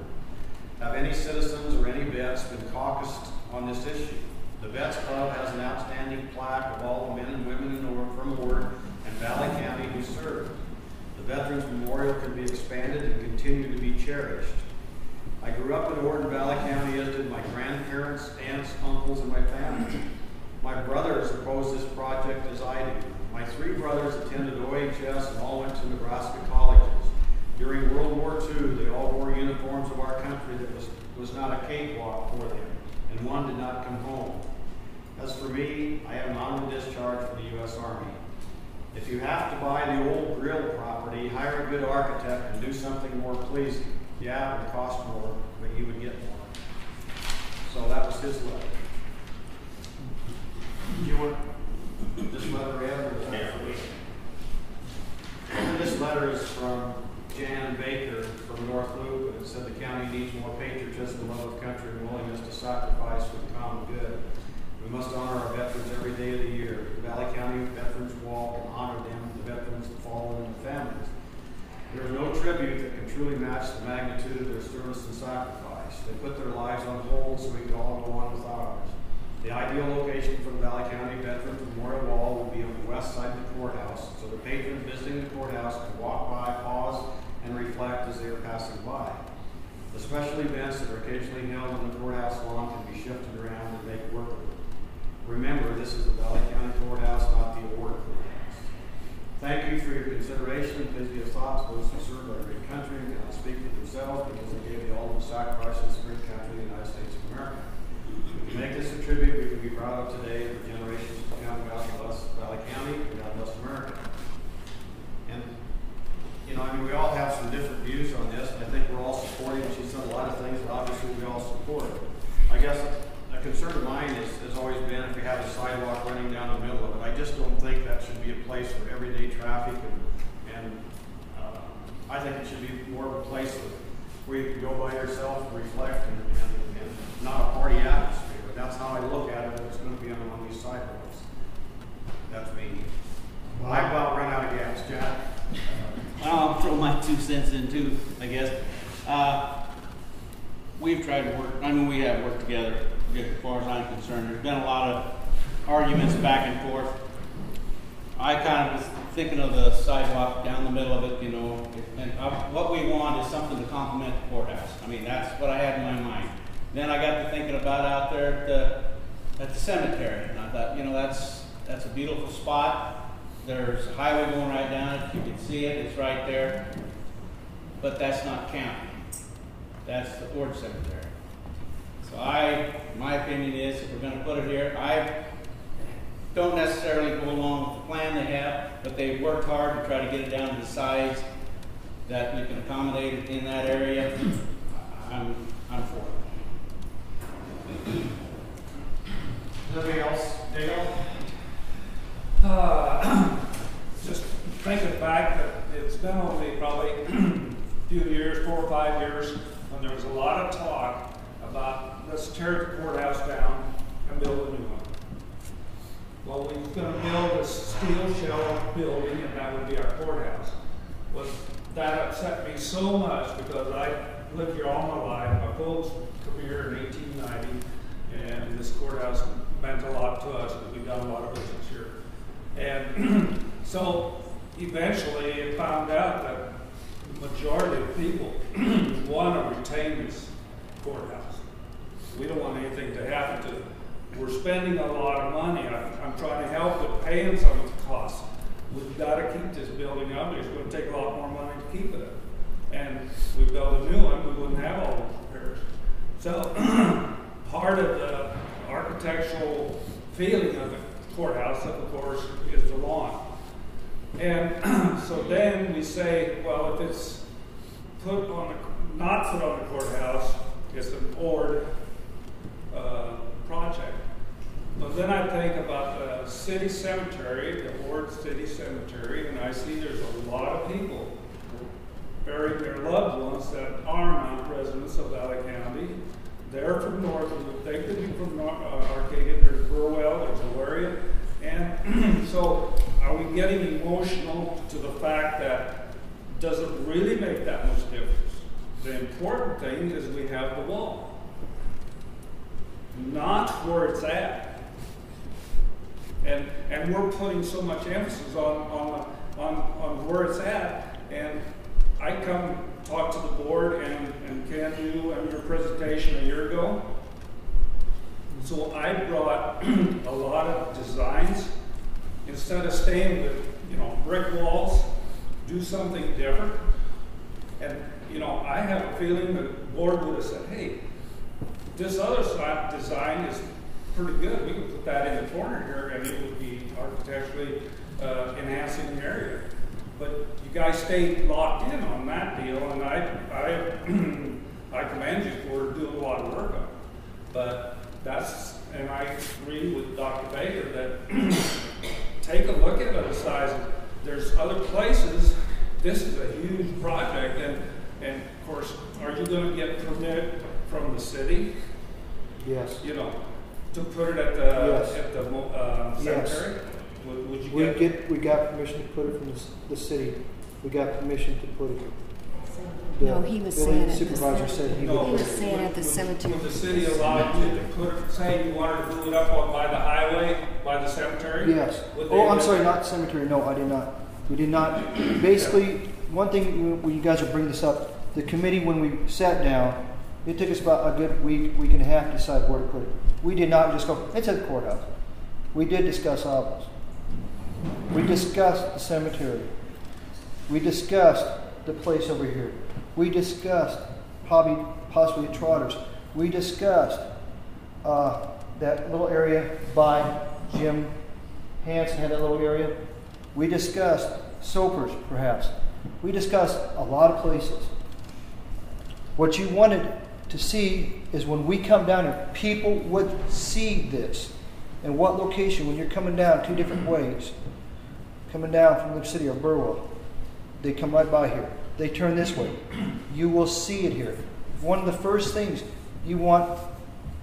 Have any citizens or any vets been caucused on this issue? The Vets Club has an outstanding plaque of all the men and women from Oregon and Valley County who served. The Veterans Memorial can be expanded and continue to be cherished. I grew up in Oregon Valley County, as did my grandparents, aunts, uncles, and my family. My brothers opposed this project as I do. My 3 brothers attended OHS and all went to Nebraska colleges. During World War II, they all wore uniforms of our country that was not a cakewalk for them, and one did not come home. As for me, I have an honorable discharge from the U.S. Army. If you have to buy the old grill property, hire a good architect and do something more pleasing. Yeah, it would cost more, but you would get more. So that was his letter. Do you want this letter read or is that for me? This letter is from Jan Baker from North Loop, and it said the county needs more patriotism, love of country, and willingness to sacrifice for the common good. We must honor our veterans every day of the year. The Valley County Veterans Wall can honor them, the veterans, the fallen, and the families. There is no tribute that can truly match the magnitude of their service and sacrifice. They put their lives on hold so we can all go on with ours. The ideal location for the Valley County Veterans Memorial Wall will be on the west side of the courthouse, so the patrons visiting the courthouse can walk by, pause, and reflect as they are passing by. The special events that are occasionally held on the courthouse lawn can be shifted around and make work of it. Remember, this is the Valley County Courthouse, not the Oregon Courthouse. Thank you for your consideration, and please give thoughts to those who serve our great country and cannot speak for themselves because they gave the ultimate sacrifice of this great country, the United States of America. If we make this a tribute we can be proud of today and for generations to come. God bless Valley County and God bless America. And, you know, I mean, we all have some different views on this, and I think we're all supporting. She said a lot of things that obviously we all support. I guess a concern of mine has always been if we have a sidewalk running down the middle of it. I just don't think that should be a place for everyday traffic, and I think it should be more of a place where you can go by yourself and reflect and not a party atmosphere. That's how I look at it if it's going to be on one of these sidewalks. That's me. I've about run out of gas, Jack. I'll throw my 2 cents in too, I guess. We've tried to work, I mean, we have worked together, as far as I'm concerned. There's been a lot of arguments back and forth. I kind of was thinking of the sidewalk down the middle of it, you know, and what we want is something to complement the courthouse. I mean, that's what I had in my mind. Then I got to thinking about out there at the cemetery, and I thought, you know, that's a beautiful spot. There's a highway going right down it. You can see it. It's right there. But that's not county. That's the Ford Cemetery. So my opinion is, if we're going to put it here, I don't necessarily go along with the plan they have, but they've worked hard to try to get it down to the size that we can accommodate it in that area. I'm for it. Anybody else? Dale? Just thinking back that it's been only probably a few years, 4 or 5 years, when there was a lot of talk about let's tear the courthouse down and build a new one. Well, we were going to build a steel shell building, and that would be our courthouse. Well, that upset me so much because I lived here all my life, my full career in 1890, and this courthouse meant a lot to us because we've done a lot of business here. And so eventually it found out that the majority of people want to retain this courthouse. We don't want anything to happen to it. We're spending a lot of money. I'm trying to help with paying some of the costs. We've got to keep this building up. It's going to take a lot more money to keep it up. And if we build a new one, we wouldn't have all the repairs. So part of the architectural feeling of the courthouse, of course, is the lawn. And so then we say, well, if it's put on the, not put on the courthouse, it's an board project. But then I think about the city cemetery, the Ward City Cemetery, and I see there's a lot of people burying their loved ones that are not residents of Valley County. They're from Northwood, they could be from Arcadia, there's Burwell, there's Elyria. And so are we getting emotional to the fact that does it really make that much difference? The important thing is we have the wall, not where it's at. And we're putting so much emphasis on where it's at. And I come talk to the board and Ken, you and your presentation a year ago. So I brought a lot of designs. Instead of staying with, brick walls, do something different. And, I have a feeling the board would have said, hey, this other design is pretty good. We can put that in the corner here and it would be architecturally enhancing the area. But you guys stayed locked in on that deal, and I commend you for doing a lot of work on it. But and I agree with Dr. Baker that take a look at other sizes. There's other places. This is a huge project, and of course, are you going to get permit from the city? Yes. To put it at the cemetery? Yes. Would you We got permission to put it from the city. We got permission to put it. No, he was saying The supervisor said he He would. was saying at the cemetery. Would the city allow you to say you wanted to move it up by the highway, by the cemetery? Yes. Oh, I'm sorry, not cemetery. No, I did not. We did not. Basically, one thing, when you guys will bring this up, the committee, when we sat down, it took us about a good week and a half to decide where to put it. We did not just go, it's at the courthouse. We did discuss Obels. We discussed the cemetery. We discussed the place over here. We discussed possibly Trotters. We discussed that little area by Jim Hansen had that little area. We discussed Soapers, perhaps. We discussed a lot of places. What you wanted to see is when we come down here, people would see this. And what location, when you're coming down two different ways, coming down from the city of Burwell, they come right by here. They turn this way. You will see it here. One of the first things you want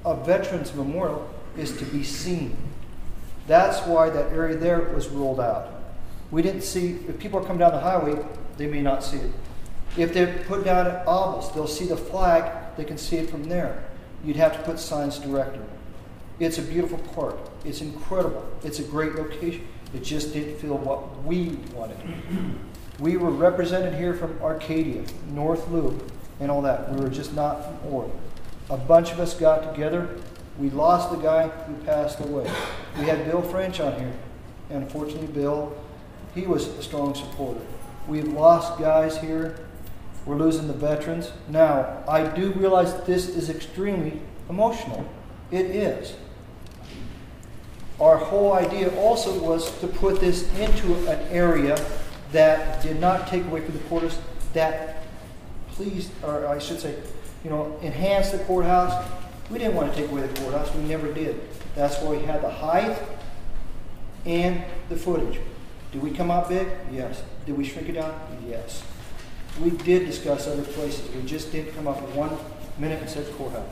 a Veterans Memorial is to be seen. That's why that area there was ruled out. We didn't see, if people are coming down the highway, they may not see it. If they're put down at Obels, they'll see the flag, they can see it from there. You'd have to put signs directing. It's a beautiful park. It's incredible. It's a great location. It just didn't feel what we wanted. We were represented here from Arcadia, North Loop, and all that. We were just not from Ord. A bunch of us got together. We lost the guy who passed away. We had Bill French on here. And unfortunately, Bill, he was a strong supporter. We've lost guys here. We're losing the veterans. Now, I do realize this is extremely emotional. It is. Our whole idea also was to put this into an area that did not take away from the courthouse, that pleased, or I should say, enhance the courthouse. We didn't want to take away the courthouse. We never did. That's why we had the height and the footage. Did we come out big? Yes. Did we shrink it down? Yes. We did discuss other places. We just didn't come up 1 minute and said courthouse.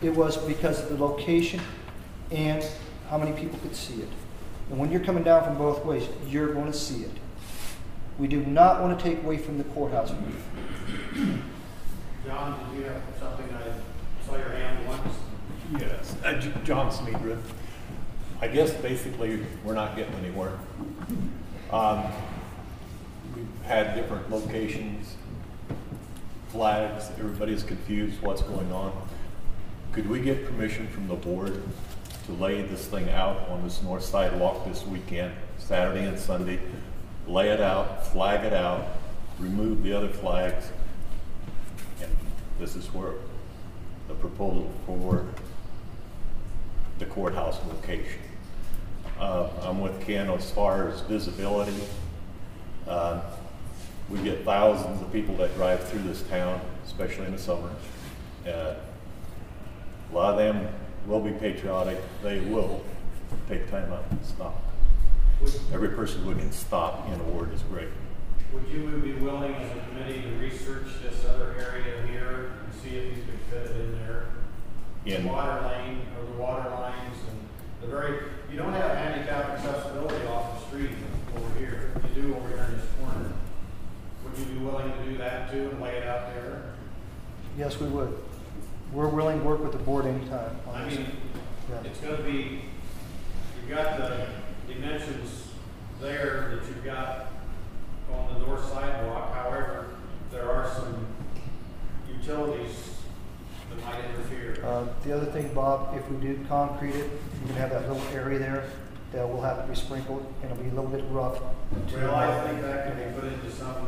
It was because of the location and how many people could see it. And when you're coming down from both ways, you're going to see it. We do not want to take away from the courthouse. John, did you have something? I saw your hand once. Yes, John Smedra. I guess basically we're not getting anywhere. We've had different locations, flags, everybody's confused what's going on. Could we get permission from the board to lay this thing out on this north sidewalk this weekend, Saturday and Sunday, lay it out, flag it out, remove the other flags, and this is where the proposal for the courthouse location. I'm with Ken as far as visibility. We get thousands of people that drive through this town, especially in the summer. A lot of them will be patriotic. They will take time out and stop. Every person who can stop in a ward is great. Would you be willing as a committee to research this other area here and see if you could fit it in there? In the water lane or the water lines and the very, you don't have handicap accessibility off the street over here. You do over here in this corner. Would you be willing to do that too and lay it out there? Yes, we would. We're willing to work with the board anytime. I mean, it's going to be, you've got the dimensions there that you've got on the north sidewalk. However, there are some utilities that might interfere. The other thing, Bob, if we do concrete it, you can have that little area there that will have to be sprinkled, and it'll be a little bit rough. Well, I think that can be put into some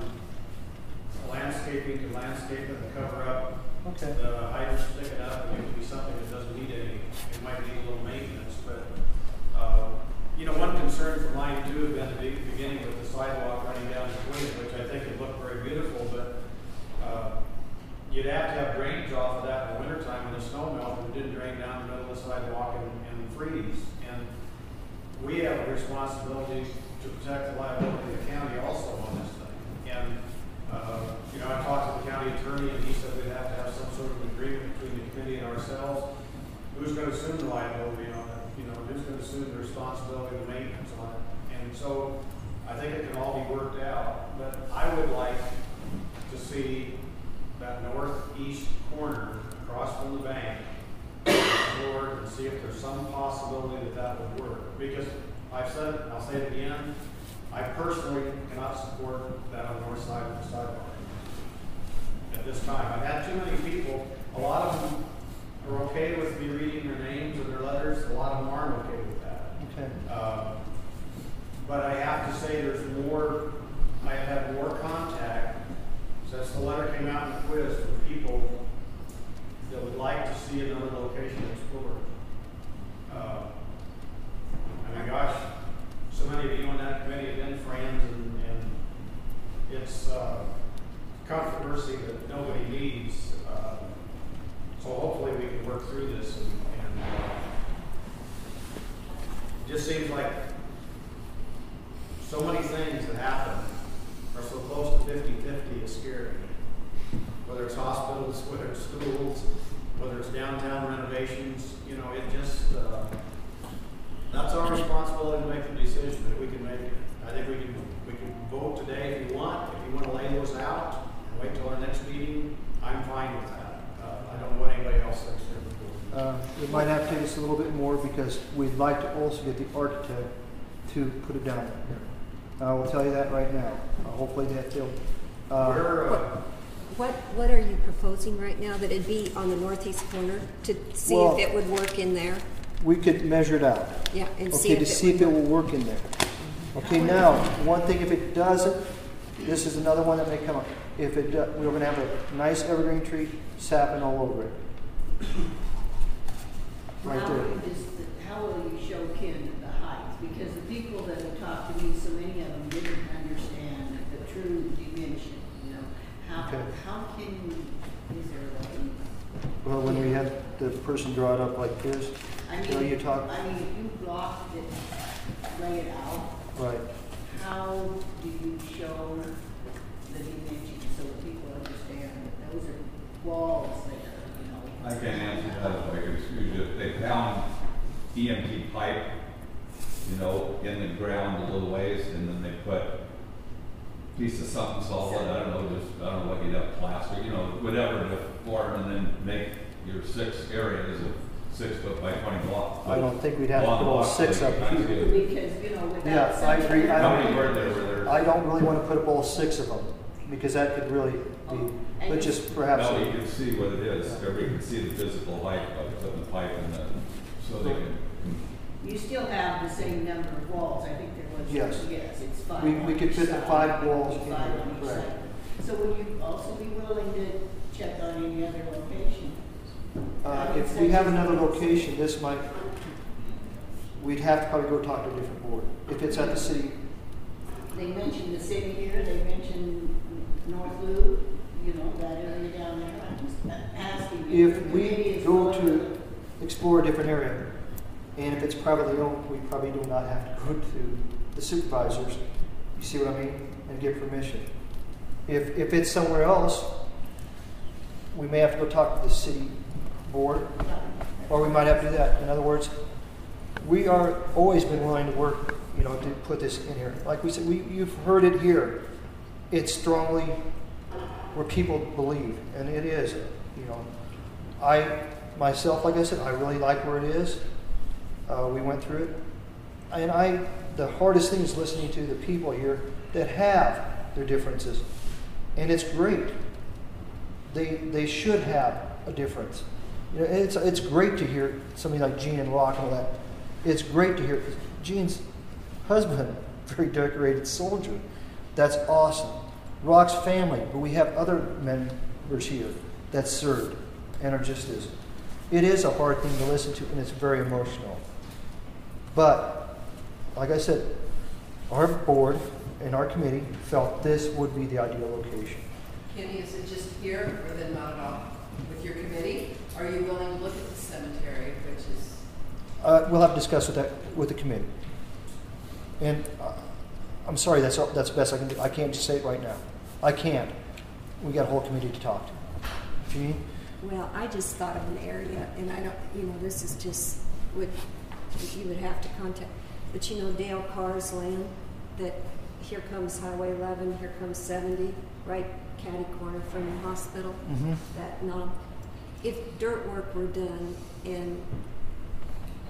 landscaping to landscape it and cover up the hydrants sticking up, and it could be something that doesn't need any. It might need a little maintenance, but you know, one concern for mine too had been the beginning with the sidewalk running down the Queen, which I think would look very beautiful, but you'd have to have drainage off of that in the wintertime when the snow melted and didn't drain down the middle of the sidewalk and freeze. And we have a responsibility to protect the liability of the county also on this thing. And you know, I talked to the county attorney and he said we'd have to have some sort of agreement between the committee and ourselves. Who's going to assume the liability on it? You know, who's going to assume the responsibility of the maintenance on it? And so I think it can all be worked out. But I would like to see that northeast corner across from the bank explored and see if there's some possibility that that would work. Because I've said it, and I'll say it again, I personally cannot support that on the north side of the sidewalk at this time. I've had too many people, a lot of them are okay with me reading their names and their letters, a lot of them aren't okay with that. Okay. But I have to say there's more, I have had more contact since the letter came out in the quiz from people that would like to see another location explored. I mean, gosh, so many of you on that committee have been friends, and it's controversy that nobody needs. So hopefully we can work through this, and it just seems like so many things that happen are so close to 50-50 is scary. Whether it's hospitals, whether it's schools, whether it's downtown renovations, you know, it just, that's our responsibility to make the decision that we can make it. I think we can vote today if you want. If you want to lay those out and wait till our next meeting, I'm fine with that. I don't know what anybody else thinks there. It might have to take us a little bit more because we'd like to also get the architect to put it down there. I will tell you that right now. Hopefully that they'll. What are you proposing right now? That it'd be on the northeast corner to see if it would work in there? We could measure it out. Yeah, and see if it will work in there. Okay, now one thing, if it doesn't, this is another one that may come up. If it does, we're going to have a nice evergreen tree sapping all over it. Right there. How will you show Ken the heights? Because the people that have talked to me, so many of them didn't understand the true dimension. You know, how can you? Is there a way? Well, when we had the person draw it up like this, I mean, you talk. I mean, if you blocked it, lay it out. Right. How do you show the dimensions so that people understand that those are walls there? You know. I can answer that if I could excuse you. If they found EMT pipe, you know, in the ground a little ways, and then they put a piece of something solid, I don't know what you'd have, plastic, you know, whatever to form, and then make your 6 areas of 6 foot by 20 blocks. I don't think we'd have to put all 6 up here. Because, you know, without I agree. How many were there? I don't really want to put up all 6 of them because that could really be, but just perhaps. No, you can see what it is. Everybody can see the physical height by putting the pipe in the, so they can. You still have the same number of walls. I think there was. Yes. Yes, it's 5. We could fit the 5 walls in 5 on there. each Correct. side. So would you also be willing to check on any other location? If we have another location, this might. we'd have to probably go talk to a different board. If it's at the city, They mentioned the city here, they mentioned North Loop, you know, that area down there. I'm just asking you. if the we committee is go going to explore a different area, and if it's privately owned, we probably do not have to go to the supervisors, you see what I mean, and get permission. If it's somewhere else, we may have to go talk to the city board, or we might have to do that. In other words, we are always been willing to work, you know, to put this in here. Like we said, you've heard it here. It's strongly where people believe, and it is. You know, I myself, like I said, I really like where it is. We went through it, and the hardest thing is listening to the people here that have their differences, and it's great. They should have a difference. You know, it's great to hear somebody like Gene and Rock and all that. It's great to hear Gene's husband, very decorated soldier. That's awesome. Rock's family, but we have other members here that served and are just as. It is a hard thing to listen to, and it's very emotional. But, like I said, our board and our committee felt this would be the ideal location. Kenny, is it just here or then not at all? With your committee? Are you willing to look at the cemetery, which is? We'll have to discuss with the committee. And I'm sorry, that's the best I can do. I can't just say it right now. I can't. We got a whole committee to talk to. Jean? Well, I just thought of an area, and I don't, you know, this is just what you would have to contact. But you know, Dale Carr's land, that here comes Highway 11, here comes 70, right catty corner from the hospital. Mm-hmm. That knob. If dirt work were done, and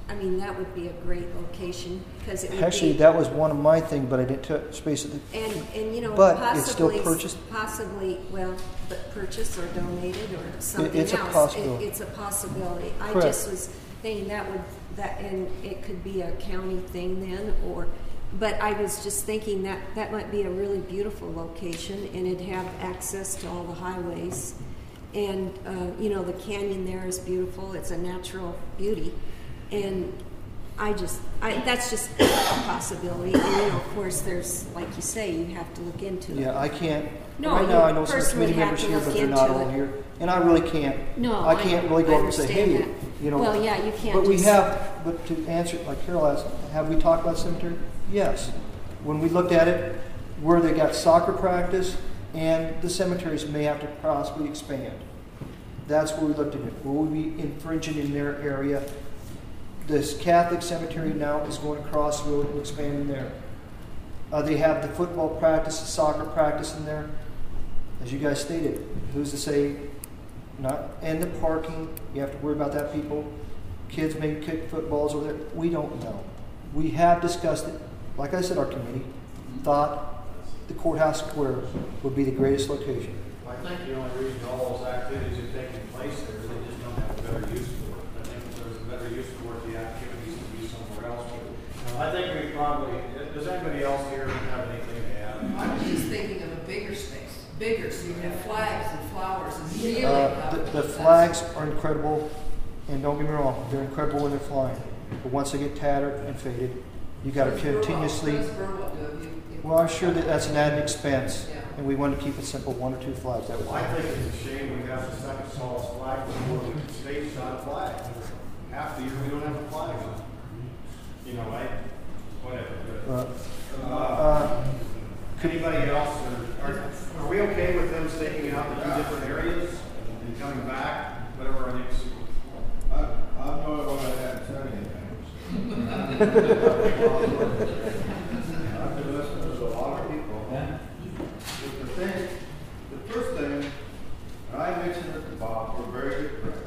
I mean, that would be a great location because it would Actually, be, that was one of my things, but I didn't touch space at the. and you know, but possibly, it's still purchased. Possibly, well, but purchased or donated or something It's else. a possibility. It's a possibility. I Correct. just was thinking and it could be a county thing then, but I was just thinking that might be a really beautiful location, and it'd have access to all the highways, and you know, the canyon there is beautiful. It's a natural beauty, and that's just a possibility. And you know, of course, there's, like you say, you have to look into it. Yeah, I can't. No, right now, I know you some personally committee have members to here, look but they're not into all it. here, and I really can't. No, I can't really go up and say, understand hey, that. you know. Well, yeah, you can't. But we just, have. But to answer, like Carol asked, have we talked about cemetery? Yes. When we looked at it, where they got soccer practice, and the cemeteries may have to possibly expand. That's where we looked at it. Will we be infringing in their area? This Catholic cemetery now is going across the road and expanding there. They have the football practice, the soccer practice in there. As you guys stated, who's to say not? And the parking, you have to worry about that, people. Kids may kick footballs over there. We don't know. We have discussed it. Like I said, our committee thought the courthouse square would be the greatest location. I think the only reason all those activities are taking place there is they just don't have a better use for it. I think if there's a better use for it, the activities would be somewhere else. I think we probably, does anybody else here have anything to add? I was just thinking of a bigger space, bigger, so you can have flags and flowers and really. The flags are incredible, and don't get me wrong, they're incredible when they're flying. But once they get tattered and faded, you got to continuously. Well, I'm sure that's an added expense, and we want to keep it simple, 1 or 2 flags. That was. I think it's a shame we have the second smallest flag before the state's not a flag. Half the year we don't have a flag on. You know, whatever. Anybody else? Are we okay with them staking out the 2 different areas and coming back? Whatever our next. I'm not going to have to say anything. I've been listening to a lot of people. But the first thing, and I mentioned it to Bob, we're very good friends.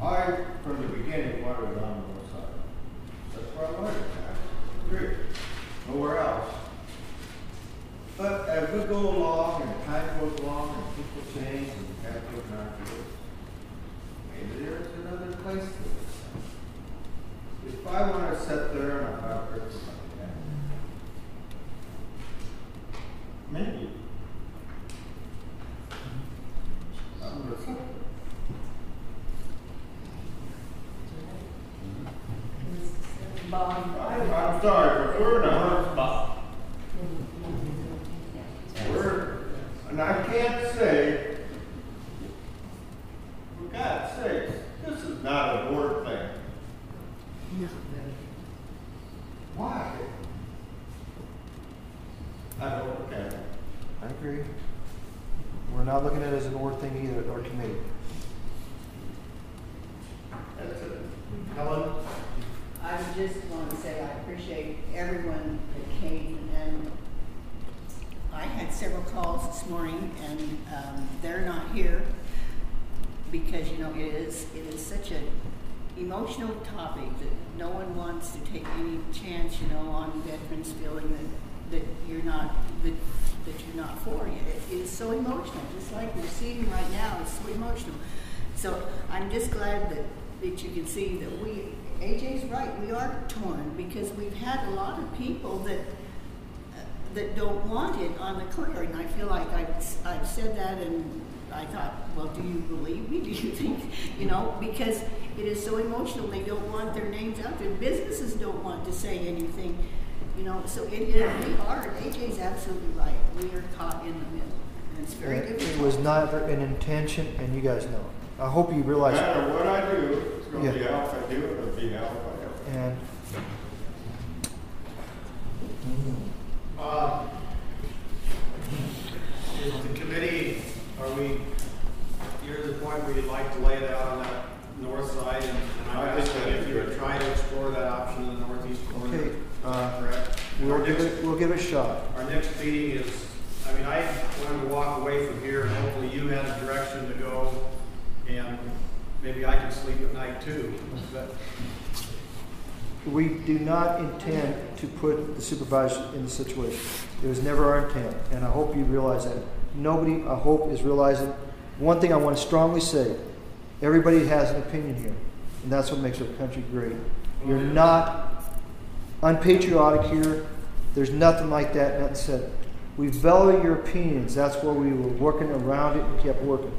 I, from the beginning, wanted it on the north side. That's where I wanted it. Agree. Nowhere else. But as we go along and time goes along and people change and Catholic and Catholic, maybe there's another place to this. If I want to sit there and I have to maybe. I'm going to Bob. I'm sorry, but we're in a hard spot. And I can't say, for God's sakes, this is not a board thing. Why? I don't look at it. I agree. We're not looking at it as an board thing either at our committee. That's it. Helen? I just want to say I appreciate everyone that came, and I had several calls this morning, and they're not here because, you know, it is such an emotional topic that no one wants to take any chance, you know, on veterans feeling that you're not for it. It is so emotional, just like we're seeing right now. It's so emotional. So I'm just glad that you can see that AJ's right, we are torn because we've had a lot of people that don't want it on the clearing. I feel like I've said that, and I thought, well, do you believe me? Do you think, you know, because it is so emotional. They don't want their names out there. Businesses don't want to say anything, you know. So we are. AJ's absolutely right. We are caught in the middle, and it's very difficult. It was never an intention, and you guys know it. I hope you realize No matter what I do, it's going to be out if I do it, it'll be out if I don't. And Is the committee, you're at the point where you'd like to lay it out on that north side, and I just said if you were trying to explore that option in the northeast corner. okay, Correct? we'll give it a shot. Our next meeting is, I mean, I wanted to walk away from here, and hopefully you had a direction to go, and maybe I can sleep at night too. But We do not intend to put the supervisor in the situation. It was never our intent, and I hope you realize that. Nobody, I hope, is realizing. One thing I want to strongly say, everybody has an opinion here, and that's what makes our country great. You're not unpatriotic here. There's nothing like that, nothing said. We value your opinions. That's why we were working around it and kept working.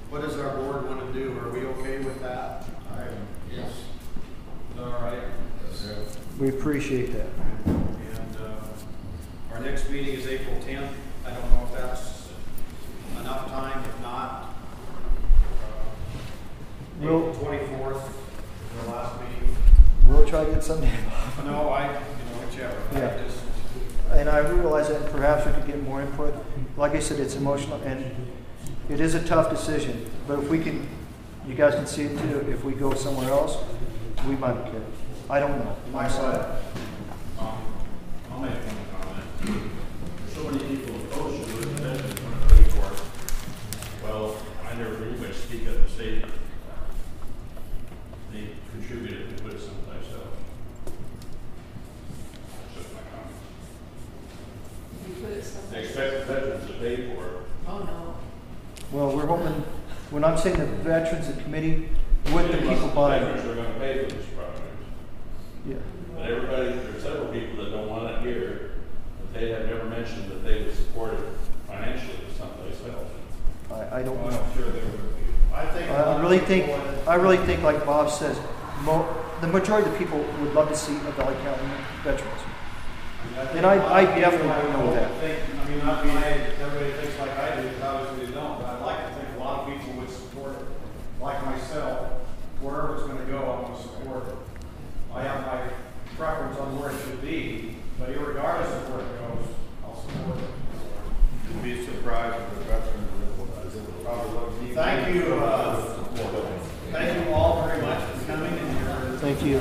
what does our board want to do? Are we okay with that? Yes. All right. We appreciate that. And our next meeting is April 10th. I don't know if that's enough time. If not, April 24th is our last meeting. We'll try to get Sunday. No, whichever. Yeah. And I realize that perhaps we could get more input. Like I said, it's emotional and it is a tough decision. But if we can, you guys can see it too. If we go somewhere else, we might be good. I don't know. My side. I'll make one comment. There's so many people opposed to it that they want to pay for it. Well, I never heard anybody speak up and say they contributed to put it someplace else. That's just my comment. You put it someplace. They expect the veterans to pay for it. Oh, no. Well, we're hoping, when I'm saying the veterans, the committee, with the people buying. The veterans are going to pay for these projects. Yeah. But everybody, there's several people that don't want it here, but they have never mentioned that they would support it financially someplace else. I don't Well, know. I'm sure there would be. I really think, like Bob says, the majority of the people would love to see a Valley County veterans. And I definitely know that. I mean, not being everybody thinks like I do, because obviously they don't, but I'd like to think a lot of people would support it, like myself. Wherever it's going to go, I want to support it. I have my preference on where it should be, but regardless of where it goes, I'll support it. You'd be surprised if the veterans probably Thank you all very much for coming and your Thank you.